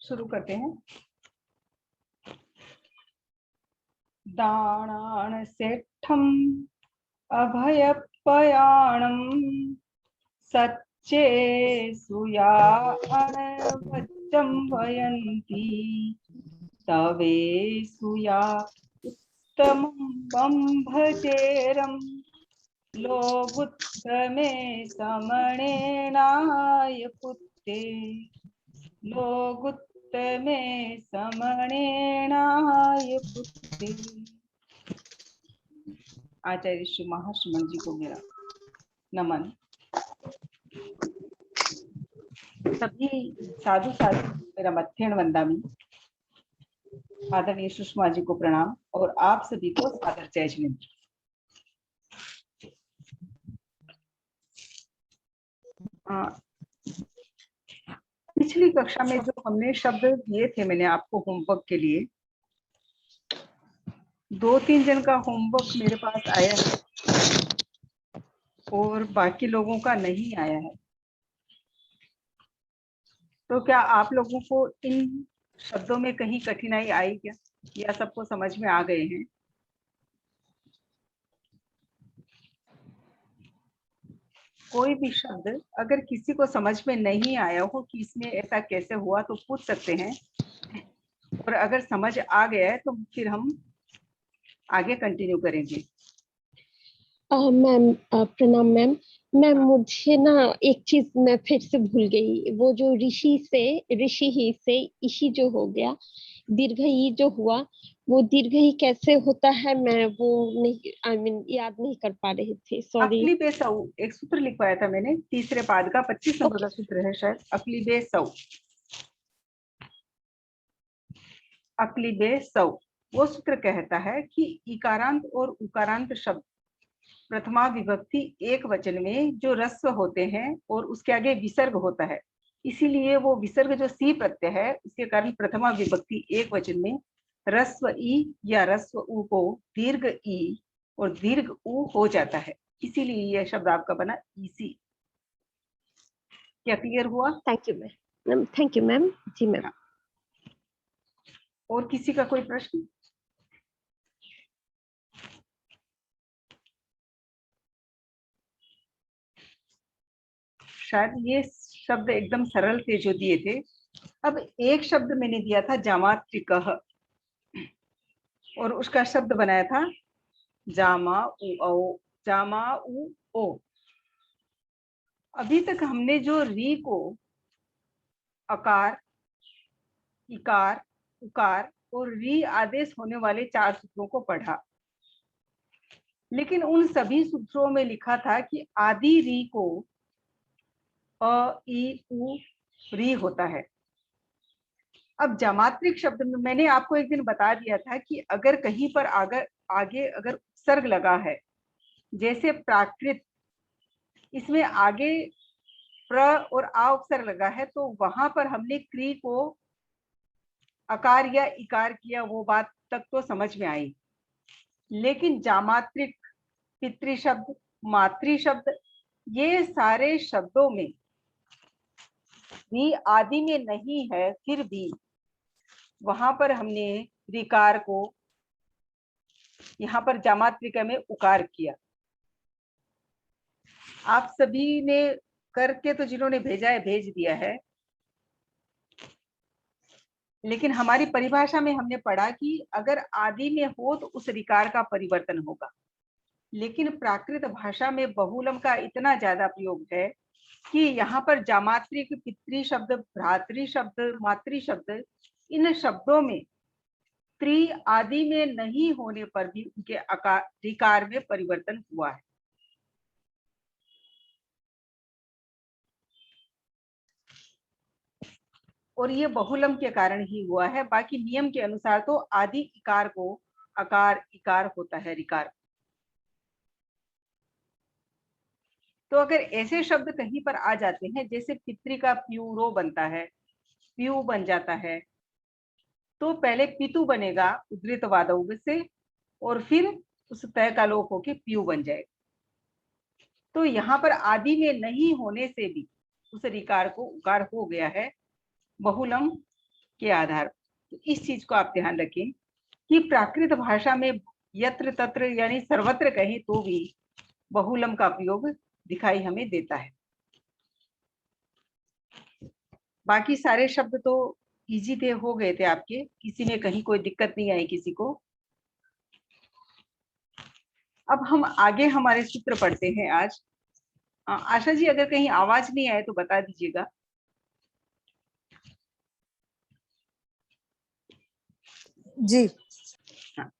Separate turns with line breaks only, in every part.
शुरू करते हैं। दाणान सेठम अभयपयाणम सच्चे सुयान वच्चम वयंती तवे सुया उत्तमं भजेरम लोगुत्तमे समणेनाय पुत्ते लोगुत्तमे समणेनाय पुत्ते। आचार्य श्री महाश्रमण जी को मेरा नमन। सभी साधु साधु मेरा मध्यण वंदामी। आदरणीय सुषमा जी को प्रणाम और आप सभी को सादर जय जिनेंद्र। पिछली कक्षा में जो हमने शब्द दिए थे मैंने आपको होमवर्क के लिए, 2-3 जन का होमवर्क मेरे पास आया है और बाकी लोगों का नहीं आया है। तो क्या आप लोगों को इन शब्दों में कहीं कठिनाई आई क्या, या सबको समझ में आ गए हैं? कोई भी शब्द अगर किसी को समझ में नहीं आया हो कि इसमें ऐसा कैसे हुआ तो पूछ सकते हैं, और अगर समझ आ गया है तो फिर हम आगे कंटिन्यू करेंगे।
मैम प्रणाम मैम। मैम मुझे ना एक चीज मैं फिर से भूल गई, वो जो ऋषि ही से इशी जो हो गया, दीर्घ ई जो हुआ, वो दीर्घ ई कैसे होता है मैं वो नहीं याद नहीं कर पा रही थी, सॉरी।
अक्ली बेसौ एक सूत्र लिखवाया था मैंने, तीसरे पाद का 25 नंबर का सूत्र है शायद। अक्ली बेसौ वो सूत्र कहता है कि इकारांत और उकारांत शब्द प्रथमा विभक्ति एक वचन में जो रस्व होते हैं और उसके आगे विसर्ग होता है, इसीलिए वो विसर्ग जो सी प्रत्यय है उसके कारण प्रथमा विभक्ति एक वचन में रस्व ई या रस्व उ को दीर्घ ई और दीर्घ उ हो जाता है, इसीलिए यह शब्द आपका बना इसी। क्या क्लियर हुआ?
Thank you ma'am. Thank you ma'am. जी मैम।
और किसी का कोई प्रश्न? शायद ये शब्द एकदम सरल थे जो दिए थे। अब एक शब्द मैंने दिया था जामात्रिकः, और उसका शब्द बनाया था जामा उ ओ। अभी तक हमने जो री को अकार, इकार, उकार और री आदेश होने वाले 4 सूत्रों को पढ़ा, लेकिन उन सभी सूत्रों में लिखा था कि आदि री को अ ई उ री होता है। अब जामात्रिक शब्द में मैंने आपको एक दिन बता दिया था कि अगर कहीं पर आगे अगर उपसर्ग लगा है, जैसे प्राकृत, इसमें आगे प्र और आ उपसर्ग लगा है, तो वहां पर हमने क्री को अकार या इकार किया, वो बात तक तो समझ में आई। लेकिन जामात्रिक, पितृ शब्द, मातृ शब्द, ये सारे शब्दों में भी आदि में नहीं है, फिर भी वहां पर हमने ऋकार को यहाँ पर जामात्रिका में उकार किया। आप सभी ने करके तो जिन्होंने भेजा है भेज दिया है, लेकिन हमारी परिभाषा में हमने पढ़ा कि अगर आदि में हो तो उस ऋकार का परिवर्तन होगा। लेकिन प्राकृत भाषा में बहुलम का इतना ज्यादा प्रयोग है कि यहाँ पर जामात्रिक, पितृ शब्द, भ्रातृ शब्द, मातृ शब्द, इन शब्दों में त्रि आदि में नहीं होने पर भी उनके आकार ऋकार में परिवर्तन हुआ है। और ये बहुलम के कारण ही हुआ है, बाकी नियम के अनुसार तो आदि इकार को अकार इकार होता है ऋकार। तो अगर ऐसे शब्द कहीं पर आ जाते हैं, जैसे पितृ का प्यूरो बनता है, प्यू बन जाता है, तो पहले पितु बनेगा उद्धृत वादौग से, और फिर उस तय का लोप होके प्यू बन जाएगा। तो यहाँ पर आदि में नहीं होने से भी उस ऋकार को उकार हो गया है, बहुलम के आधार पर। तो इस चीज को आप ध्यान रखें कि प्राकृत भाषा में यत्र तत्र यानी सर्वत्र कहें तो भी बहुलम का प्रयोग दिखाई हमें देता है। बाकी सारे शब्द तो इजी थे, हो गए थे आपके, किसी में कहीं कोई दिक्कत नहीं आई किसी को। अब हम आगे हमारे सूत्र पढ़ते हैं आज। आशा जी, अगर कहीं आवाज नहीं आए तो बता दीजिएगा।
जी।
हाँ।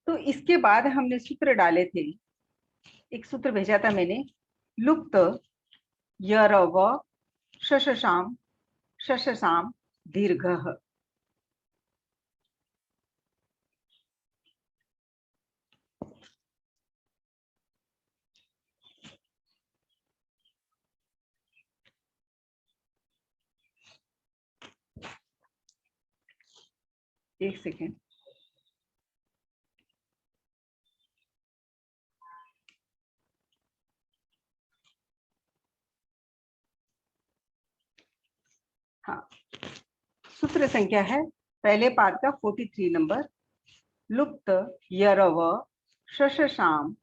तो इसके बाद हमने सूत्र डाले थे, एक सूत्र भेजा था मैंने, लुप्त यरव शशशाम शशसाम दीर्घः। एक सेकेंड। हाँ, सूत्र संख्या है पहले पाद का 43 नंबर, लुप्त यरव शशशाम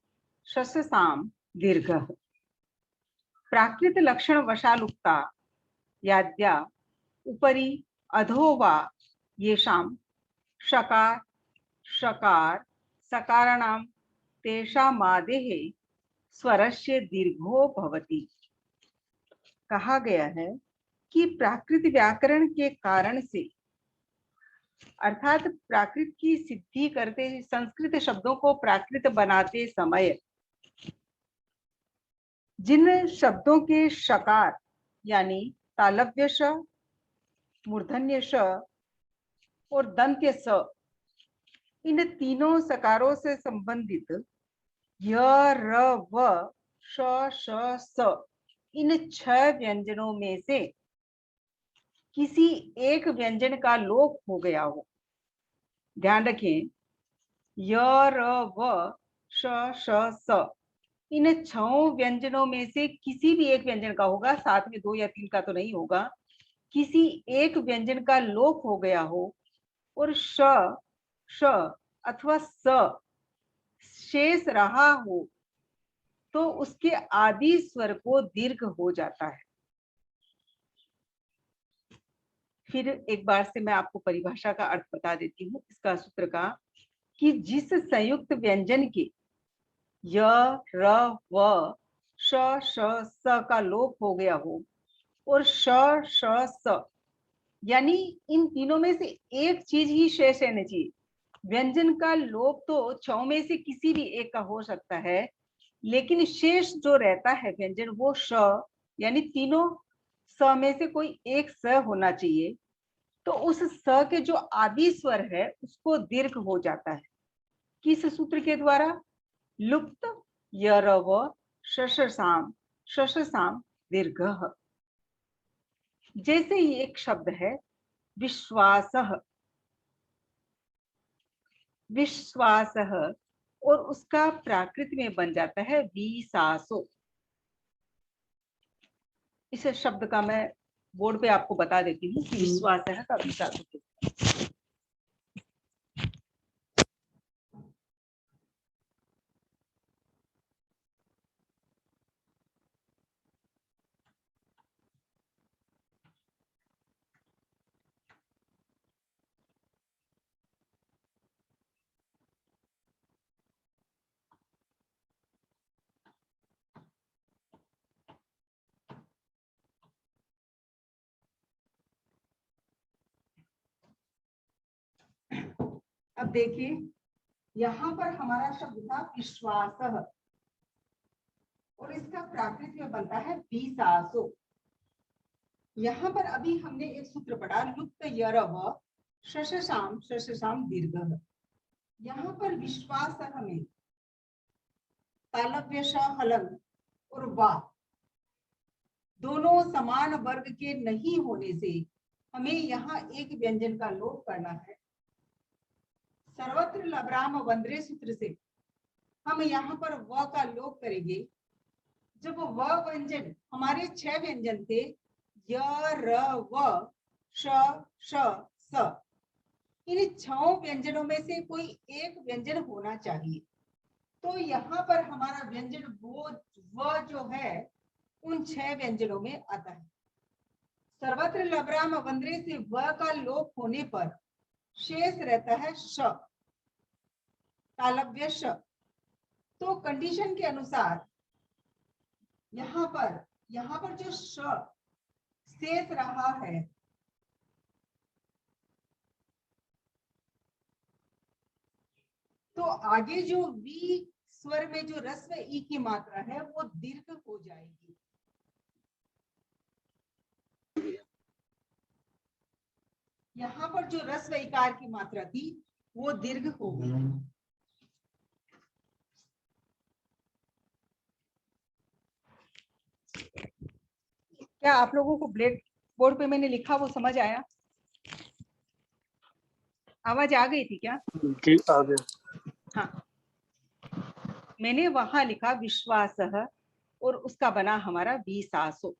शशसाम दीर्घः। प्राकृत लक्षण वशालुक्ता याद्या उपरि अधो वा येषां शकार शकार सकाराणां तेषामादेः स्वरस्य दीर्घो भवति। कहा गया है कि प्राकृत व्याकरण के कारण से, अर्थात प्राकृत की सिद्धि करते संस्कृत शब्दों को प्राकृत बनाते समय जिन शब्दों के शकार यानी तालव्य श, मूर्धन्य श और दंत्य स, इन तीनों सकारों से संबंधित य र व श श स, इन 6 व्यंजनों में से किसी एक व्यंजन का लोप हो गया हो। ध्यान रखें, य र व श श स, इन 6 व्यंजनों में से किसी भी एक व्यंजन का होगा, साथ में 2 या 3 का तो नहीं होगा। किसी एक व्यंजन का लोप हो गया हो और श श अथवा स शेष रहा हो तो उसके आदि स्वर को दीर्घ हो जाता है। फिर एक बार से मैं आपको परिभाषा का अर्थ बता देती हूँ इसका सूत्र का, कि जिस संयुक्त व्यंजन के य र व श श स का लोप हो गया हो और श श स, यानी इन तीनों में से एक चीज ही शेष रहनी चाहिए। व्यंजन का लोप तो 6 में से किसी भी एक का हो सकता है, लेकिन शेष जो रहता है व्यंजन वो श, यानी तीनों स में से कोई एक स होना चाहिए। तो उस स के जो आदि स्वर है उसको दीर्घ हो जाता है। किस सूत्र के द्वारा? लुप्त यरव शशसाम शशसाम दीर्घः। जैसे ही एक शब्द है विश्वासः, विश्वासः, और उसका प्राकृत में बन जाता है विसासो। इस शब्द का मैं बोर्ड पे आपको बता देती हूँ कि विश्वासः का विसासो। अब देखिए, यहाँ पर हमारा शब्द था विश्वासः और इसका प्राकृत में बनता है विसासो। यहाँ पर अभी हमने एक सूत्र पढ़ा, लुप्त यरव शशसाम शशसाम दीर्घः। यहाँ पर विश्वासः में तालव्य श हलंत और वा दोनों समान वर्ग के नहीं होने से हमें यहाँ एक व्यंजन का लोप करना है। सर्वत्र लवराम वंद्रे सूत्र से हम यहाँ पर व का लोप करेंगे। जब व व्यंजन, हमारे 6 व्यंजन थे य र व श, श, स। इन 6 व्यंजनों में से कोई एक व्यंजन होना चाहिए। तो यहाँ पर हमारा व्यंजन वो व जो है उन 6 व्यंजनों में आता है। सर्वत्र लबराम अवंद्रे से व का लोप होने पर शेष रहता है श, तालव्य श। तो कंडीशन के अनुसार यहाँ पर जो श शेष रहा है तो आगे जो वी स्वर में जो रस्व ई की मात्रा है वो दीर्घ हो जाएगी। यहाँ पर जो रस्व इकार की मात्रा थी वो दीर्घ हो गई। क्या आप लोगों को ब्लैक बोर्ड पे मैंने लिखा वो समझ आया? आवाज आ गई थी क्या?
आ गया।
हाँ, मैंने वहां लिखा विश्वासः और उसका बना हमारा विसासो।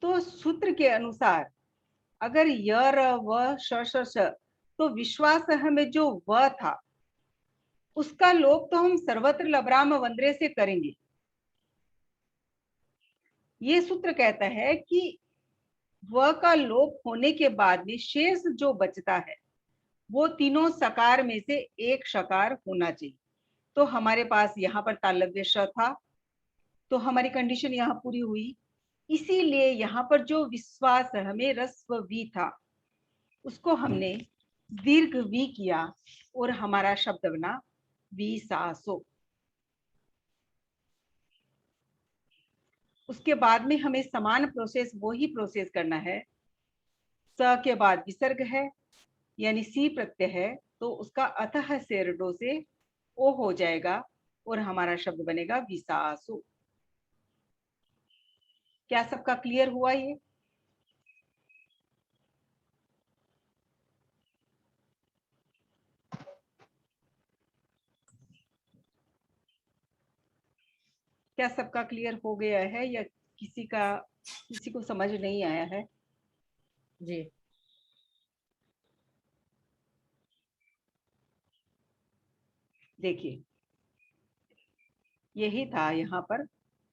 तो सूत्र के अनुसार अगर य र व श श श तो विश्वासः में जो व था उसका लोप तो हम सर्वत्र लबराम वंद्रे से करेंगे। ये सूत्र कहता है कि व का लोप होने के बाद में शेष जो बचता है वो तीनों सकार में से एक शकार होना चाहिए। तो हमारे पास यहाँ पर तालव्य श था, तो हमारी कंडीशन यहाँ पूरी हुई। इसीलिए यहाँ पर जो विश्वास हमें रस्व वी था उसको हमने दीर्घ वी किया और हमारा शब्द बना विसासो। उसके बाद में हमें समान प्रोसेस वो ही प्रोसेस करना है। स के बाद विसर्ग है यानी सी प्रत्यय है तो उसका अतः सेरडो से ओ हो जाएगा और हमारा शब्द बनेगा विसासो। क्या सबका क्लियर हुआ ये? क्या सबका क्लियर हो गया है या किसी को समझ नहीं आया है?
जी।
देखिए यही था यहाँ पर,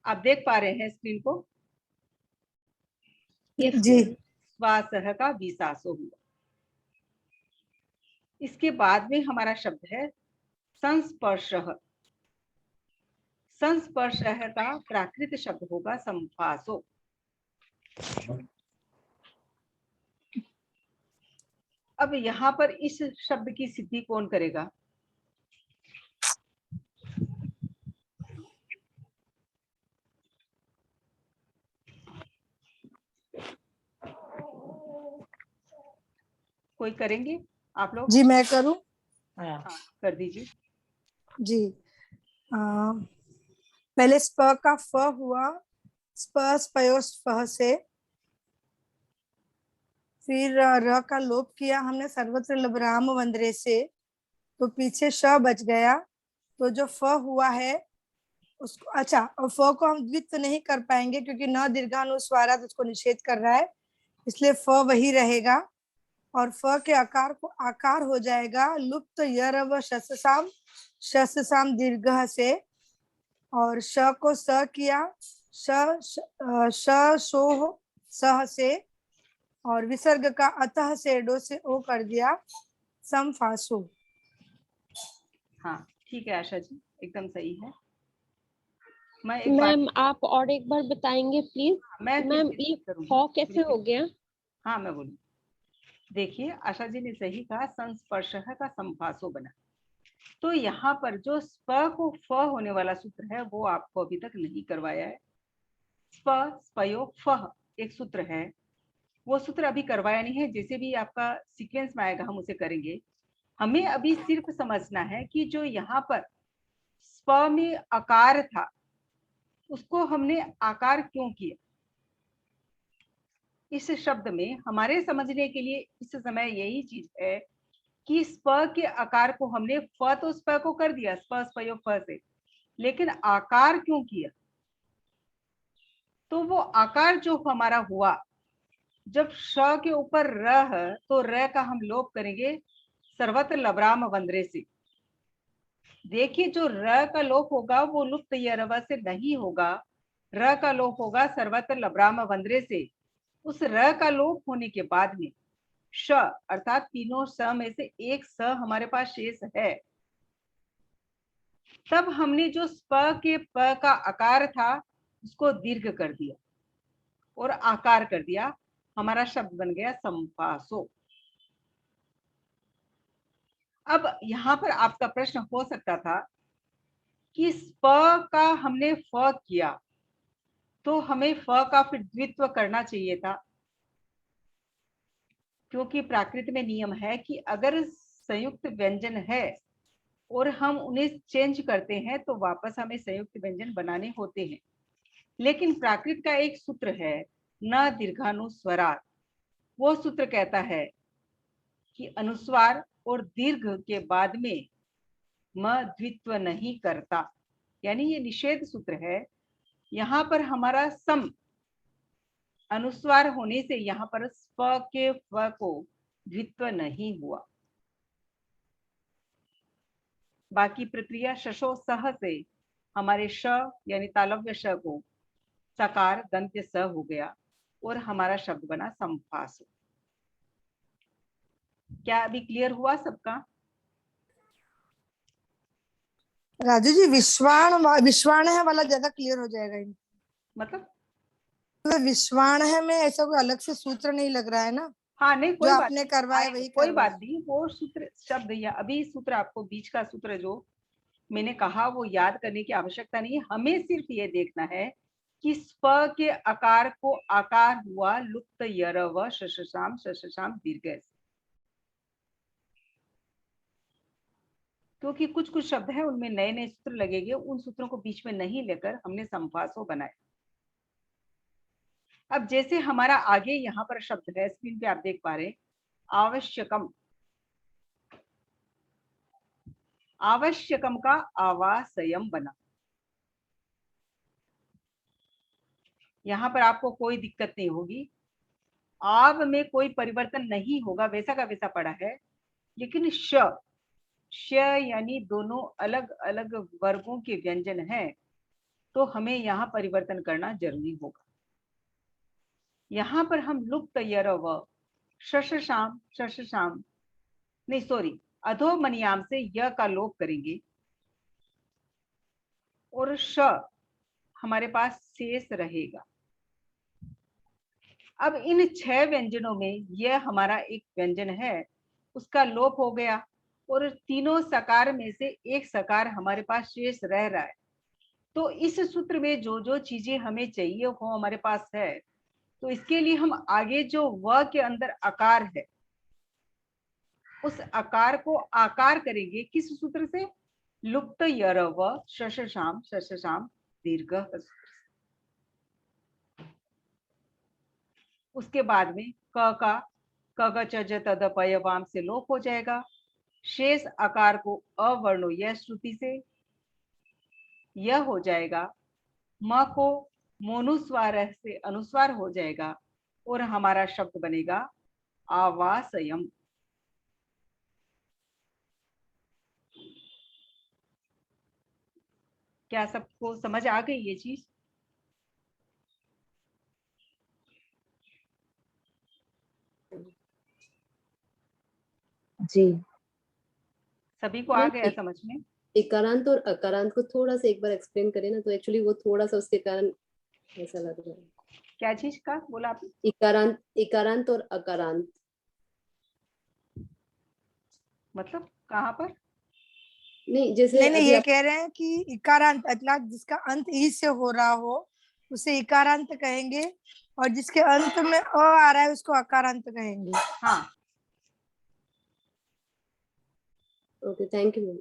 आप देख पा रहे हैं स्क्रीन को?
जी।
स्वासह का विसासो हुआ। इसके बाद में हमारा शब्द है संस्पर्शः। संस्पर्शः का प्राकृत शब्द होगा संपासो। अब यहाँ पर इस शब्द की सिद्धि कौन करेगा? कोई करेंगे आप लोग?
जी मैं करूं?
हाँ कर दीजिए।
जी। पहले स्प का फ हुआ, स्प स्पयो स्पह से, फिर र का लोप किया हमने सर्वत्र लबराम वंद्रे से, तो पीछे श बच गया। तो जो फ हुआ है उसको, अच्छा, और फ को हम द्वित तो नहीं कर पाएंगे क्योंकि न दीर्घानुस्वारा तो उसको निषेध कर रहा है, इसलिए फ वही रहेगा। और फ के आकार को आकार हो जाएगा लुप्त यर व शस साम दीर्घ से, और श को स किया, श शो सह से, और विसर्ग का अतः से डो से ओ कर दिया समफासो।
हाँ ठीक है आशा जी, एकदम सही है। मैं एक बार
मैम आप और एक बार बताएंगे प्लीज?
मैं
मैम
फिर से
ये
करूंगी।
फ कैसे हो गया?
हाँ मैं बोलूँ, देखिए आशा जी ने सही कहा, संस्पर्शः का संभासो बना। तो यहाँ पर जो स्प को फ होने वाला सूत्र है वो आपको अभी तक नहीं करवाया है। स्प स्पयो फह एक सूत्र है, वो सूत्र अभी करवाया नहीं है। जैसे भी आपका सीक्वेंस में आएगा हम उसे करेंगे। हमें अभी सिर्फ समझना है कि जो यहाँ पर स्प में आकार था उसको हमने आकार क्यों किया। इस शब्द में हमारे समझने के लिए इस समय यही चीज है कि स्प के आकार को हमने फ तो स्प को कर दिया, स्प स्पयो फ से, लेकिन आकार क्यों किया? तो वो आकार जो हमारा हुआ जब श के ऊपर र है तो र का हम लोप करेंगे सर्वत्र लबराम वंद्रे से। देखिए जो र का लोप होगा वो लुप्त यरव से नहीं होगा, र का लोप होगा सर्वत्र लबराम वंद्रे से। उस र का लोप होने के बाद में श अर्थात तीनों स में से एक स हमारे पास शेष है। तब हमने जो स्प के प का आकार था उसको दीर्घ कर दिया और आकार कर दिया, हमारा शब्द बन गया संपासो। अब यहां पर आपका प्रश्न हो सकता था कि स्प का हमने फ किया तो हमें फ का फिर द्वित्व करना चाहिए था, क्योंकि प्राकृत में नियम है कि अगर संयुक्त व्यंजन है और हम उन्हें चेंज करते हैं तो वापस हमें संयुक्त व्यंजन बनाने होते हैं। लेकिन प्राकृत का एक सूत्र है न दीर्घानुस्वरात्। वो सूत्र कहता है कि अनुस्वार और दीर्घ के बाद में म द्वित्व नहीं करता, यानी ये निषेध सूत्र है। यहाँ पर हमारा सम अनुस्वार होने से यहाँ पर स्प के फ को द्वित्व नहीं हुआ। बाकी प्रक्रिया शशो सह से हमारे श यानी तालव्य श को सकार दंत्य स हो गया और हमारा शब्द बना संपासो। क्या अभी क्लियर हुआ सबका?
राजू जी विश्वाण है वाला ज्यादा क्लियर हो जाएगा
मतलब
तो विश्वाण है में ऐसा कोई अलग से सूत्र नहीं लग रहा है ना,
हाँ नहीं
जो
कोई बात
आपने
नहीं,
करवाया वही
कोई
करवाया।
बात नहीं। वो सूत्र शब्द या अभी सूत्र आपको बीच का सूत्र जो मैंने कहा वो याद करने की आवश्यकता नहीं है। हमें सिर्फ ये देखना है कि स्प के आकार को आकार हुआ लुप्त यरव शशशाम दीर्घ। क्योंकि कुछ शब्द है उनमें नए नए सूत्र लगेंगे, उन सूत्रों को बीच में नहीं लेकर हमने संपासो बनाया। अब जैसे हमारा आगे यहाँ पर शब्द है, स्क्रीन पे आप देख पा रहे हैं, आवश्यकम। आवश्यकम का आवासयम बना। यहाँ पर आपको कोई दिक्कत नहीं होगी, आव में कोई परिवर्तन नहीं होगा, वैसा का वैसा पड़ा है। लेकिन श यानी दोनों अलग अलग वर्गों के व्यंजन हैं, तो हमें यहाँ परिवर्तन करना जरूरी होगा। यहाँ पर हम लुप्त यरव शशशाम नहीं सॉरी अधोमनियाम से य का लोप करेंगे और श हमारे पास शेष रहेगा। अब इन 6 व्यंजनों में यह हमारा एक व्यंजन है, उसका लोप हो गया और तीनों सकार में से एक सकार हमारे पास शेष रह रहा है। तो इस सूत्र में जो जो चीजें हमें चाहिए वो हमारे पास है, तो इसके लिए हम आगे जो व के अंदर आकार है उस आकार को आकार करेंगे किस सूत्र से? लुप्त यरव शशशाम दीर्घ। उसके बाद में क का क च ज तद पय वाम से लोप हो जाएगा। शेष आकार को अवर्णो यह श्रुति से यह हो जाएगा। म को मोनुस्वार से अनुस्वार हो जाएगा और हमारा शब्द बनेगा आवासयम। क्या सबको समझ आ गई ये चीज?
जी
सभी को आ गया समझ में?
इकारांत और अकारांत को थोड़ा सा एक बार एक्सप्लेन करें ना, तो एक्चुअली वो थोड़ा सा उसके कारण ऐसा लग रहा है।
क्या चीज का बोला आपने?
इकारांत और अकारांत
मतलब कहाँ पर?
नहीं, जैसे
नहीं ये कह रहे हैं कि इकारांत अर्थात जिसका अंत ई से हो रहा हो उसे इकारांत कहेंगे और जिसके अंत में अ आ रहा है उसको अकारांत कहेंगे।
हाँ
ओके, थैंक यू मैम।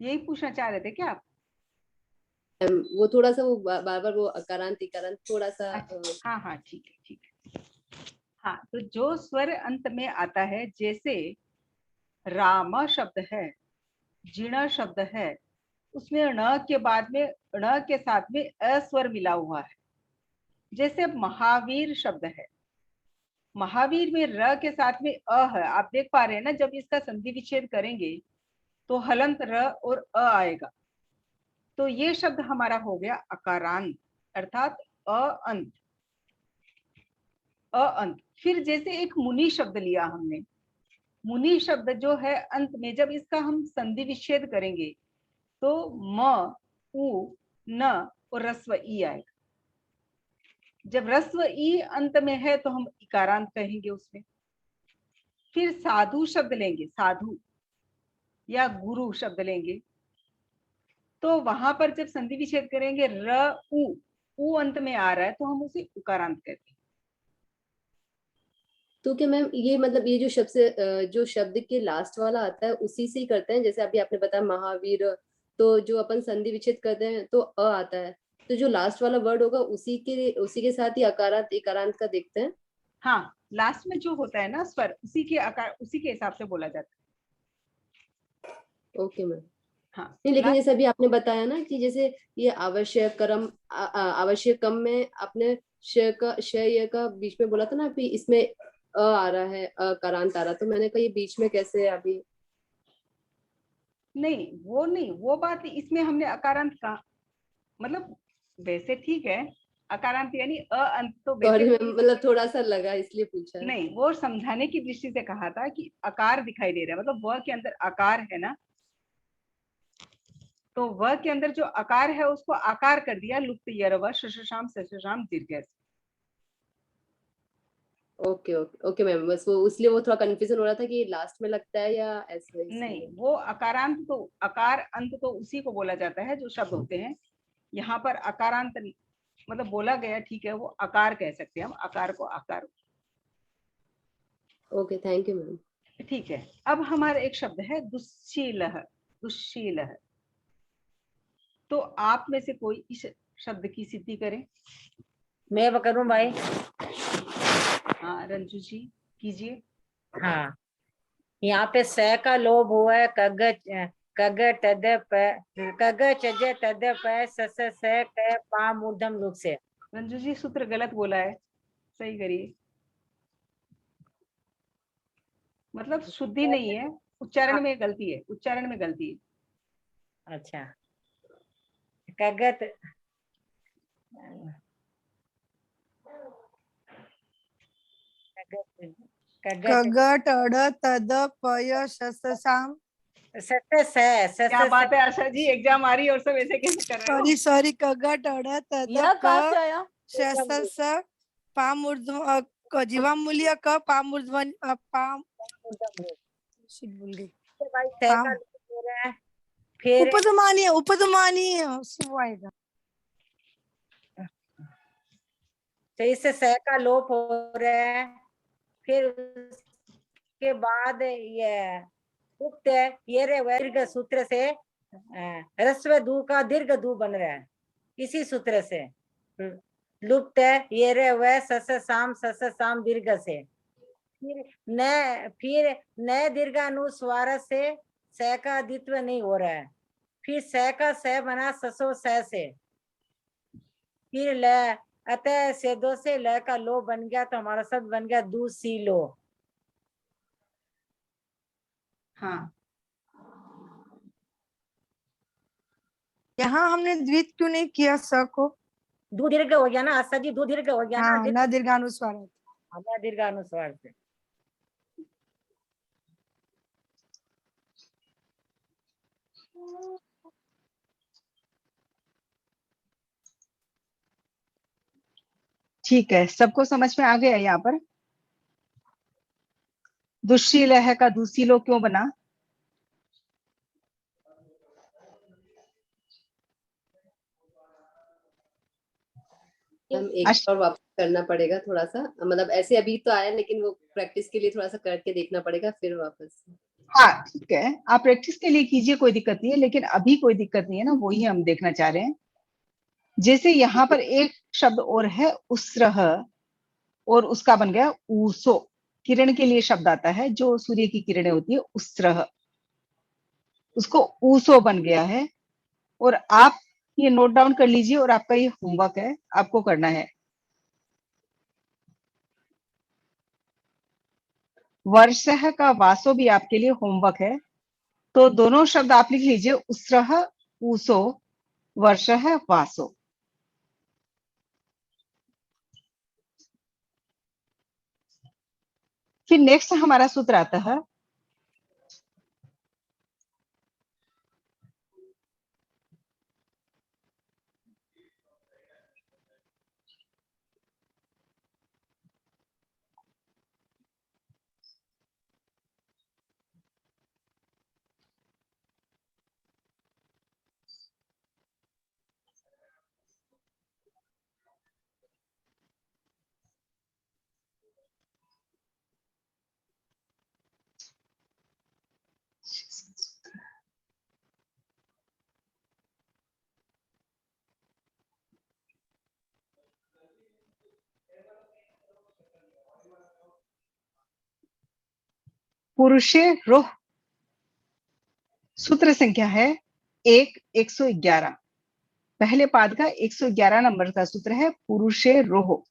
यही पूछना चाह रहे थे क्या आप?
वो थोड़ा सा वो बार बार वो अकारांत इकारांत थोड़ा सा
हाँ हाँ ठीक है ठीक है। हाँ तो जो स्वर अंत में आता है, जैसे राम शब्द है, जीर्ण शब्द है, उसमें ण के बाद में ण के साथ में अस्वर मिला हुआ है, जैसे महावीर शब्द है, महावीर में र के साथ में अ है, आप देख पा रहे हैं ना, जब इसका संधि विच्छेद करेंगे तो हलंत र और अ आएगा, तो ये शब्द हमारा हो गया अकारांत अर्थात अअंत। अअंत। फिर जैसे एक मुनि शब्द लिया हमने, मुनि शब्द जो है अंत में जब इसका हम संधि विच्छेद करेंगे तो म उ न और रस्व ई आएगा। जब रस्व ई अंत में है तो हम इकारांत कहेंगे उसमें। फिर साधु शब्द लेंगे, साधु या गुरु शब्द लेंगे, तो वहां पर जब संधि विच्छेद करेंगे र उ अंत में आ रहा है तो हम उसे उकारांत कहते हैं।
तो क्या मैम ये मतलब ये जो शब्द से जो शब्द के लास्ट वाला आता है उसी से ही करते हैं, जैसे अभी आपने बताया महावीर, तो जो अपन संधि विच्छेद करते हैं तो अ आता है, तो जो लास्ट वाला वर्ड होगा उसी के साथ ही अकारांत इकारांत का देखते हैं।
हाँ, लास्ट में जो होता है ना स्वर, उसी के आकार उसी के हिसाब से बोला जाता है।
Okay ma'am.
हाँ,
नहीं, लेकिन जैसे अभी आपने बताया ना कि जैसे ये आवश्यक कर्म आवश्यक कम में आपने श का बीच में बोला था ना, अभी इसमें अ आ रहा है, अकारांत आ रहा, तो मैंने कहा ये बीच में कैसे अभी।
नहीं वो बात इसमें हमने अकारांत का मतलब वैसे ठीक है, अकारांत यानी अ अंत तो
सॉरी
वैसे
मैम, मतलब थोड़ा सा लगा इसलिए पूछा।
नहीं, वो समझाने की दृष्टि से कहा था कि आकार दिखाई दे रहा है, मतलब वह के अंदर आकार है ना, तो वह के अंदर जो आकार है उसको आकार कर दिया लुप्त यरव शशाम शशाम दीर्घ।
ओके ओके ओके मैम, बस वो इसलिए वो थोड़ा कंफ्यूजन हो रहा था कि लास्ट में लगता है या ऐसे,
नहीं,
इसलिए।
वो अकारांत तो आकार अंत तो उसी को बोला जाता है जो शब्द होते हैं। यहाँ पर अकारांत मतलब बोला गया, ठीक है, वो आकार कह सकते हैं हम, आकार को आकार।
Okay, thank you ma'am.
ठीक है, अब हमारा एक शब्द है दुश्शील। दुश्शील, तो आप में से कोई इस शब्द की सिद्धि करें।
मैं करूं भाई?
हाँ रंजू जी कीजिए।
हाँ, यहाँ पे स का लोभ हुआ है, कग कग तद प कग चज तद प सस स क पा मूर्धम लोग से।
रंजू जी सूत्र गलत बोला है, सही करिए। मतलब शुद्धि नहीं है, उच्चारण में गलती है, उच्चारण में गलती है।
अच्छा, कगत
कगट अड़ तद पय शस साम।
क्या बात है आशा जी, एग्जाम आ रही है और सब ऐसे कैसे कर रहे हो?
सॉरी कगट अड़ तद
यह कहाँ से आया?
शस स पाम ऊर्ध्व जीवाम मूल्य क पाम ऊर्ध्वन पाम भूल गई।
भाई स का लोभ हो रहा है, फिर
उपदमानी वो आएगा।
तो इससे स का लोप हो रहा है, फिर उसके बाद ये उक्त ये रे दीर्घ सूत्र से ह्रस्व दू का दीर्घ दू बन रहा है, इसी सूत्र से लुप्त ये रे वह सस साम दीर्घ से, फिर न दीर्घानुस्वार से स का द्वित्व नहीं हो रहा है, फिर स का स बना ससो स से, फिर ल अतः से दो से ल का लो बन गया, तो हमारा शब्द बन गया दुशीलो।
हाँ,
यहाँ हमने द्वित क्यों नहीं किया स को?
दू दीर्घ हो गया ना आशा जी, दू दीर्घ हो गया
हाँ,
ना,
न दीर्घानुस्वार।
हमारा दीर्घानुस्वार से।
ठीक है, सबको समझ में आ गया यहाँ पर? दुश्शील है का दुशीलो क्यों बना?
हम एक और वापस करना पड़ेगा थोड़ा सा, मतलब ऐसे अभी तो आया लेकिन वो प्रैक्टिस के लिए थोड़ा सा करके देखना पड़ेगा फिर वापस।
हाँ ठीक है, आप प्रैक्टिस के लिए कीजिए, कोई दिक्कत नहीं है, लेकिन अभी कोई दिक्कत नहीं है ना, वही हम देखना चाह रहे हैं। जैसे यहाँ पर एक शब्द और है उसरह, और उसका बन गया ऊसो। किरण के लिए शब्द आता है, जो सूर्य की किरणें होती है, उसरह, उसको ऊसो बन गया है। और आप ये नोट डाउन कर लीजिए, और आपका ये होमवर्क है, आपको करना है। वर्षः का वासो भी आपके लिए होमवर्क है, तो दोनों शब्द आप लिख लीजिए, उसरः ऊसो, वर्षः वासो। फिर नेक्स्ट हमारा सूत्र आता है पुरुषे रोह। सूत्र संख्या है 111। पहले पाद का 111 नंबर का सूत्र है पुरुषे रोह।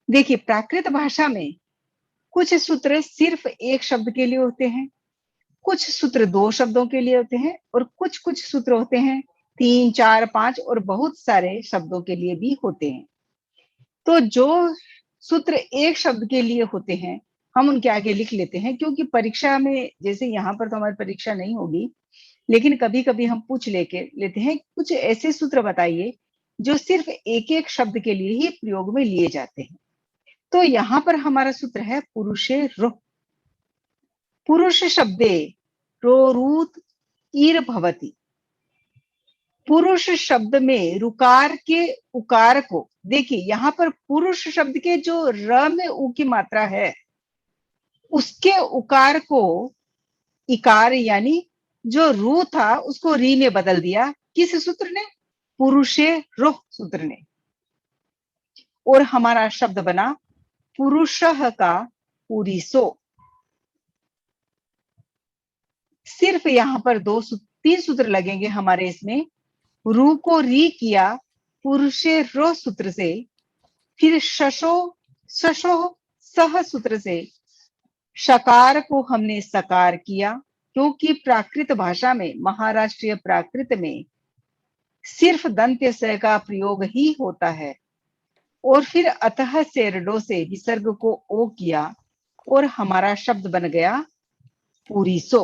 देखिए, प्राकृत भाषा में कुछ सूत्र सिर्फ एक शब्द के लिए होते हैं, कुछ सूत्र दो शब्दों के लिए होते हैं, और कुछ कुछ सूत्र होते हैं 3, 4, 5 और बहुत सारे शब्दों के लिए भी होते हैं। तो जो सूत्र एक शब्द के लिए होते हैं हम उनके आगे लिख लेते हैं, क्योंकि परीक्षा में, जैसे यहाँ पर तो हमारी परीक्षा नहीं होगी, लेकिन कभी कभी हम पूछ लेते हैं कुछ ऐसे सूत्र बताइए जो सिर्फ एक एक शब्द के लिए ही प्रयोग में लिए जाते हैं। तो यहाँ पर हमारा सूत्र है पुरुषे रोह। पुरुष शब्दे रोरूत ईर भवति। पुरुष शब्द में रुकार के उकार को, देखिए यहाँ पर पुरुष शब्द के जो र में उ की मात्रा है उसके उकार को इकार यानी जो रू था उसको री में बदल दिया। किस सूत्र ने? पुरुषे रोह सूत्र ने। और हमारा शब्द बना पुरुषः का पुरीसो। सिर्फ यहाँ पर 3 सूत्र लगेंगे हमारे इसमें। रू को री किया पुरुषे रो सूत्र से, फिर शशो शशो सह सूत्र से शकार को हमने सकार किया, क्योंकि प्राकृत भाषा में, महाराष्ट्रीय प्राकृत में सिर्फ दंत्य स का प्रयोग ही होता है। और फिर अतः से रडो से विसर्ग को ओ किया और हमारा शब्द बन गया पुरीसो।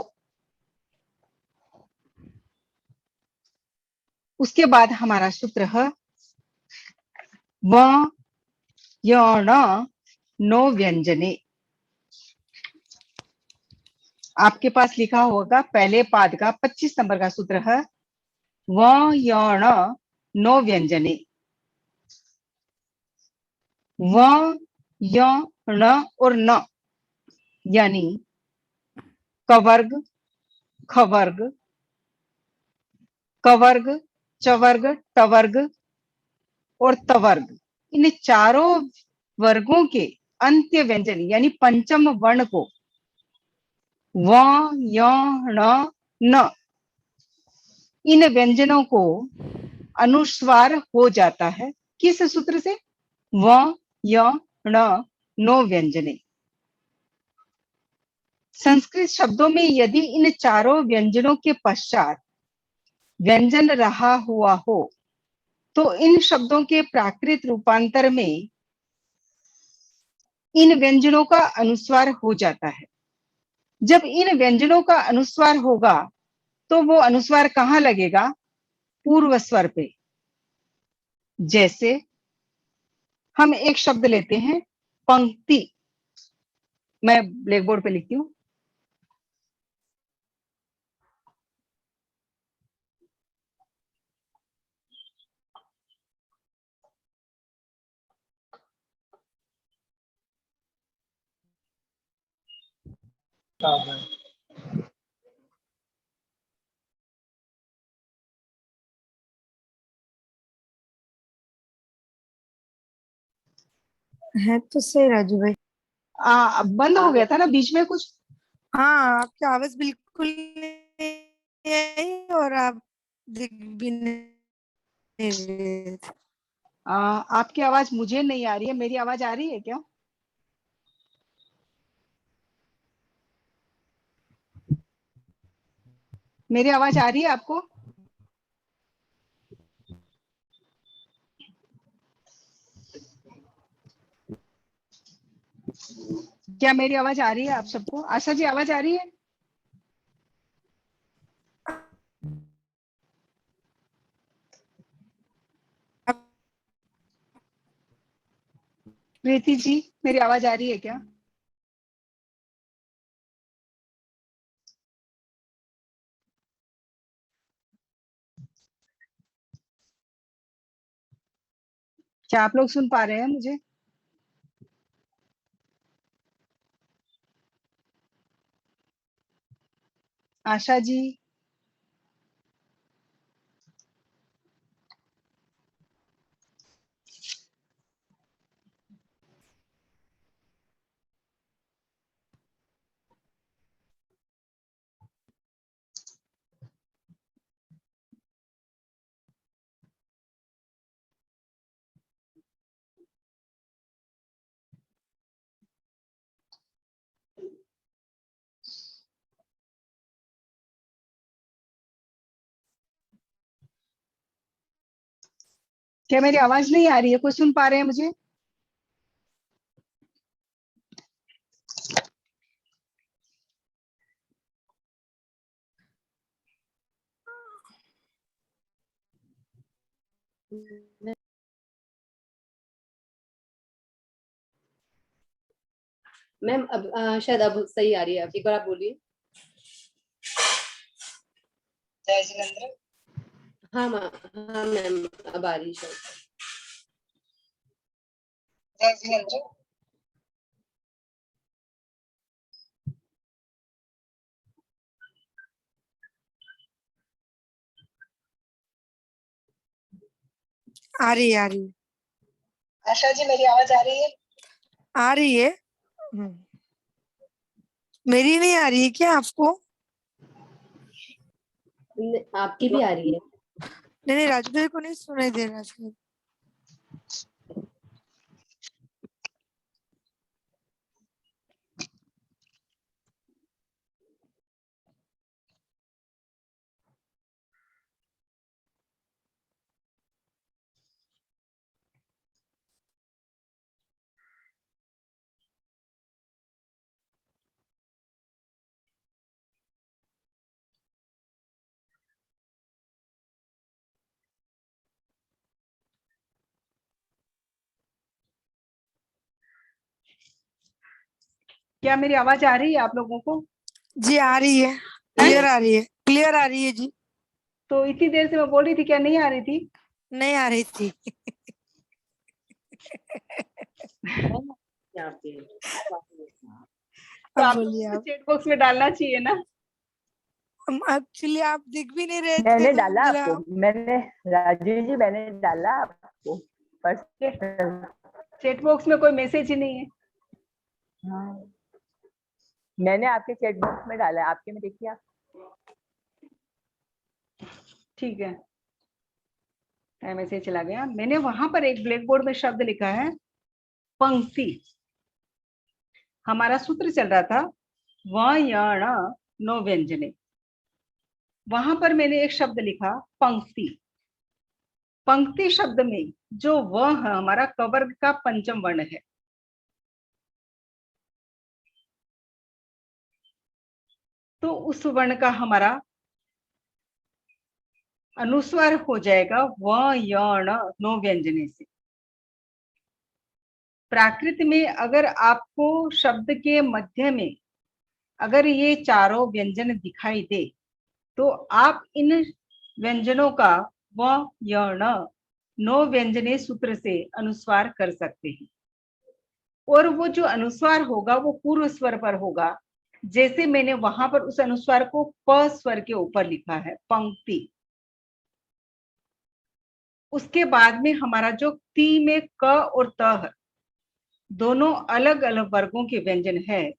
उसके बाद हमारा सूत्र है व यण नो व्यंजने। आपके पास लिखा होगा पहले पाद का 25 नंबर का सूत्र है व यण नो व्यंजने। व यण और न यानी कवर्ग, खवर्ग, कवर्ग, चवर्ग, टवर्ग और तवर्ग, इन चारों वर्गों के अंत्य व्यंजन यानी पंचम वर्ण को व य ण न, इन व्यंजनों को अनुस्वार हो जाता है। किस सूत्र से? व य ण नो व्यंजने। संस्कृत शब्दों में यदि इन चारों व्यंजनों के पश्चात व्यंजन रहा हुआ हो तो इन शब्दों के प्राकृत रूपांतर में इन व्यंजनों का अनुस्वार हो जाता है। जब इन व्यंजनों का अनुस्वार होगा तो वो अनुस्वार कहाँ लगेगा? पूर्व स्वर पे। जैसे हम एक शब्द लेते हैं पंक्ति, मैं ब्लैक बोर्ड पे लिखती हूँ।
है तो सही राजू भाई।
बंद हो गया था ना बीच में कुछ।
हाँ, आपकी आवाज बिल्कुल नहीं आई और आप दिख भी नहीं रहे थे।
आपकी आवाज मुझे नहीं आ रही है, मेरी आवाज आ रही है क्या? मेरी आवाज आ रही है आपको? क्या मेरी आवाज आ रही है आप सबको? आशा जी आवाज आ रही है? प्रीति जी मेरी आवाज आ रही है क्या? क्या आप लोग सुन पा रहे हैं मुझे? आशा जी, क्या मेरी आवाज नहीं आ रही है? कोई सुन पा रहे हैं मुझे?
मैम अब शायद अब सही आ रही है, एक बार आप बोलिए।
जय जिनेंद्र।
हाँ हाँ मैम अब आ रही है शायद।
जय जिनेंद्र।
आ रही है, आ रही है,
आशा जी मेरी आवाज आ रही है?
आ रही है। मेरी नहीं आ रही है क्या आपको?
आपकी भी आ रही है।
नहीं नहीं, राजू भाई को नहीं सुनाई दे रहा शायद।
क्या मेरी आवाज आ रही है आप लोगों को?
जी आ रही है, क्लियर आ रही है, क्लियर आ रही है जी।
तो इतनी देर से मैं बोल रही थी, क्या नहीं आ रही थी?
नहीं आ रही थी।
तो
अब
आप
बोलिए
लोगों को
आप।
चैट बॉक्स में डालना चाहिए ना।
एक्चुअली आप दिख भी नहीं रहे थे
मैंने
तो
डाला
बोला
आपको, मैंने राजू जी मैंने डाला आपको पर्सनल।
चैट बॉक्स में कोई मैसेज ही नहीं है।
हाँ मैंने आपके चैट बॉक्स में डाला है, आपके में देखिए आप।
ठीक है, मैसेज चला गया। मैंने वहां पर एक ब्लैक बोर्ड में शब्द लिखा है पंक्ति। हमारा सूत्र चल रहा था वयण नो व्यंजने। वहां पर मैंने एक शब्द लिखा पंक्ति। पंक्ति शब्द में जो व है हमारा कवर्ग का पंचम वर्ण है। तो उस वर्ण का हमारा अनुस्वार हो जाएगा वयण नो व्यंजने से। प्राकृत में अगर आपको शब्द के मध्य में अगर ये चारों व्यंजन दिखाई दे तो आप इन व्यंजनों का व यण नो व्यंजने सूत्र से अनुस्वार कर सकते हैं। और वो जो अनुस्वार होगा वो पूर्व स्वर पर होगा। जैसे मैंने वहां पर उस अनुस्वार को प स्वर के ऊपर लिखा है पंक्ति। उसके बाद में हमारा जो ती में क और त है, दोनों अलग अलग वर्गों के व्यंजन है।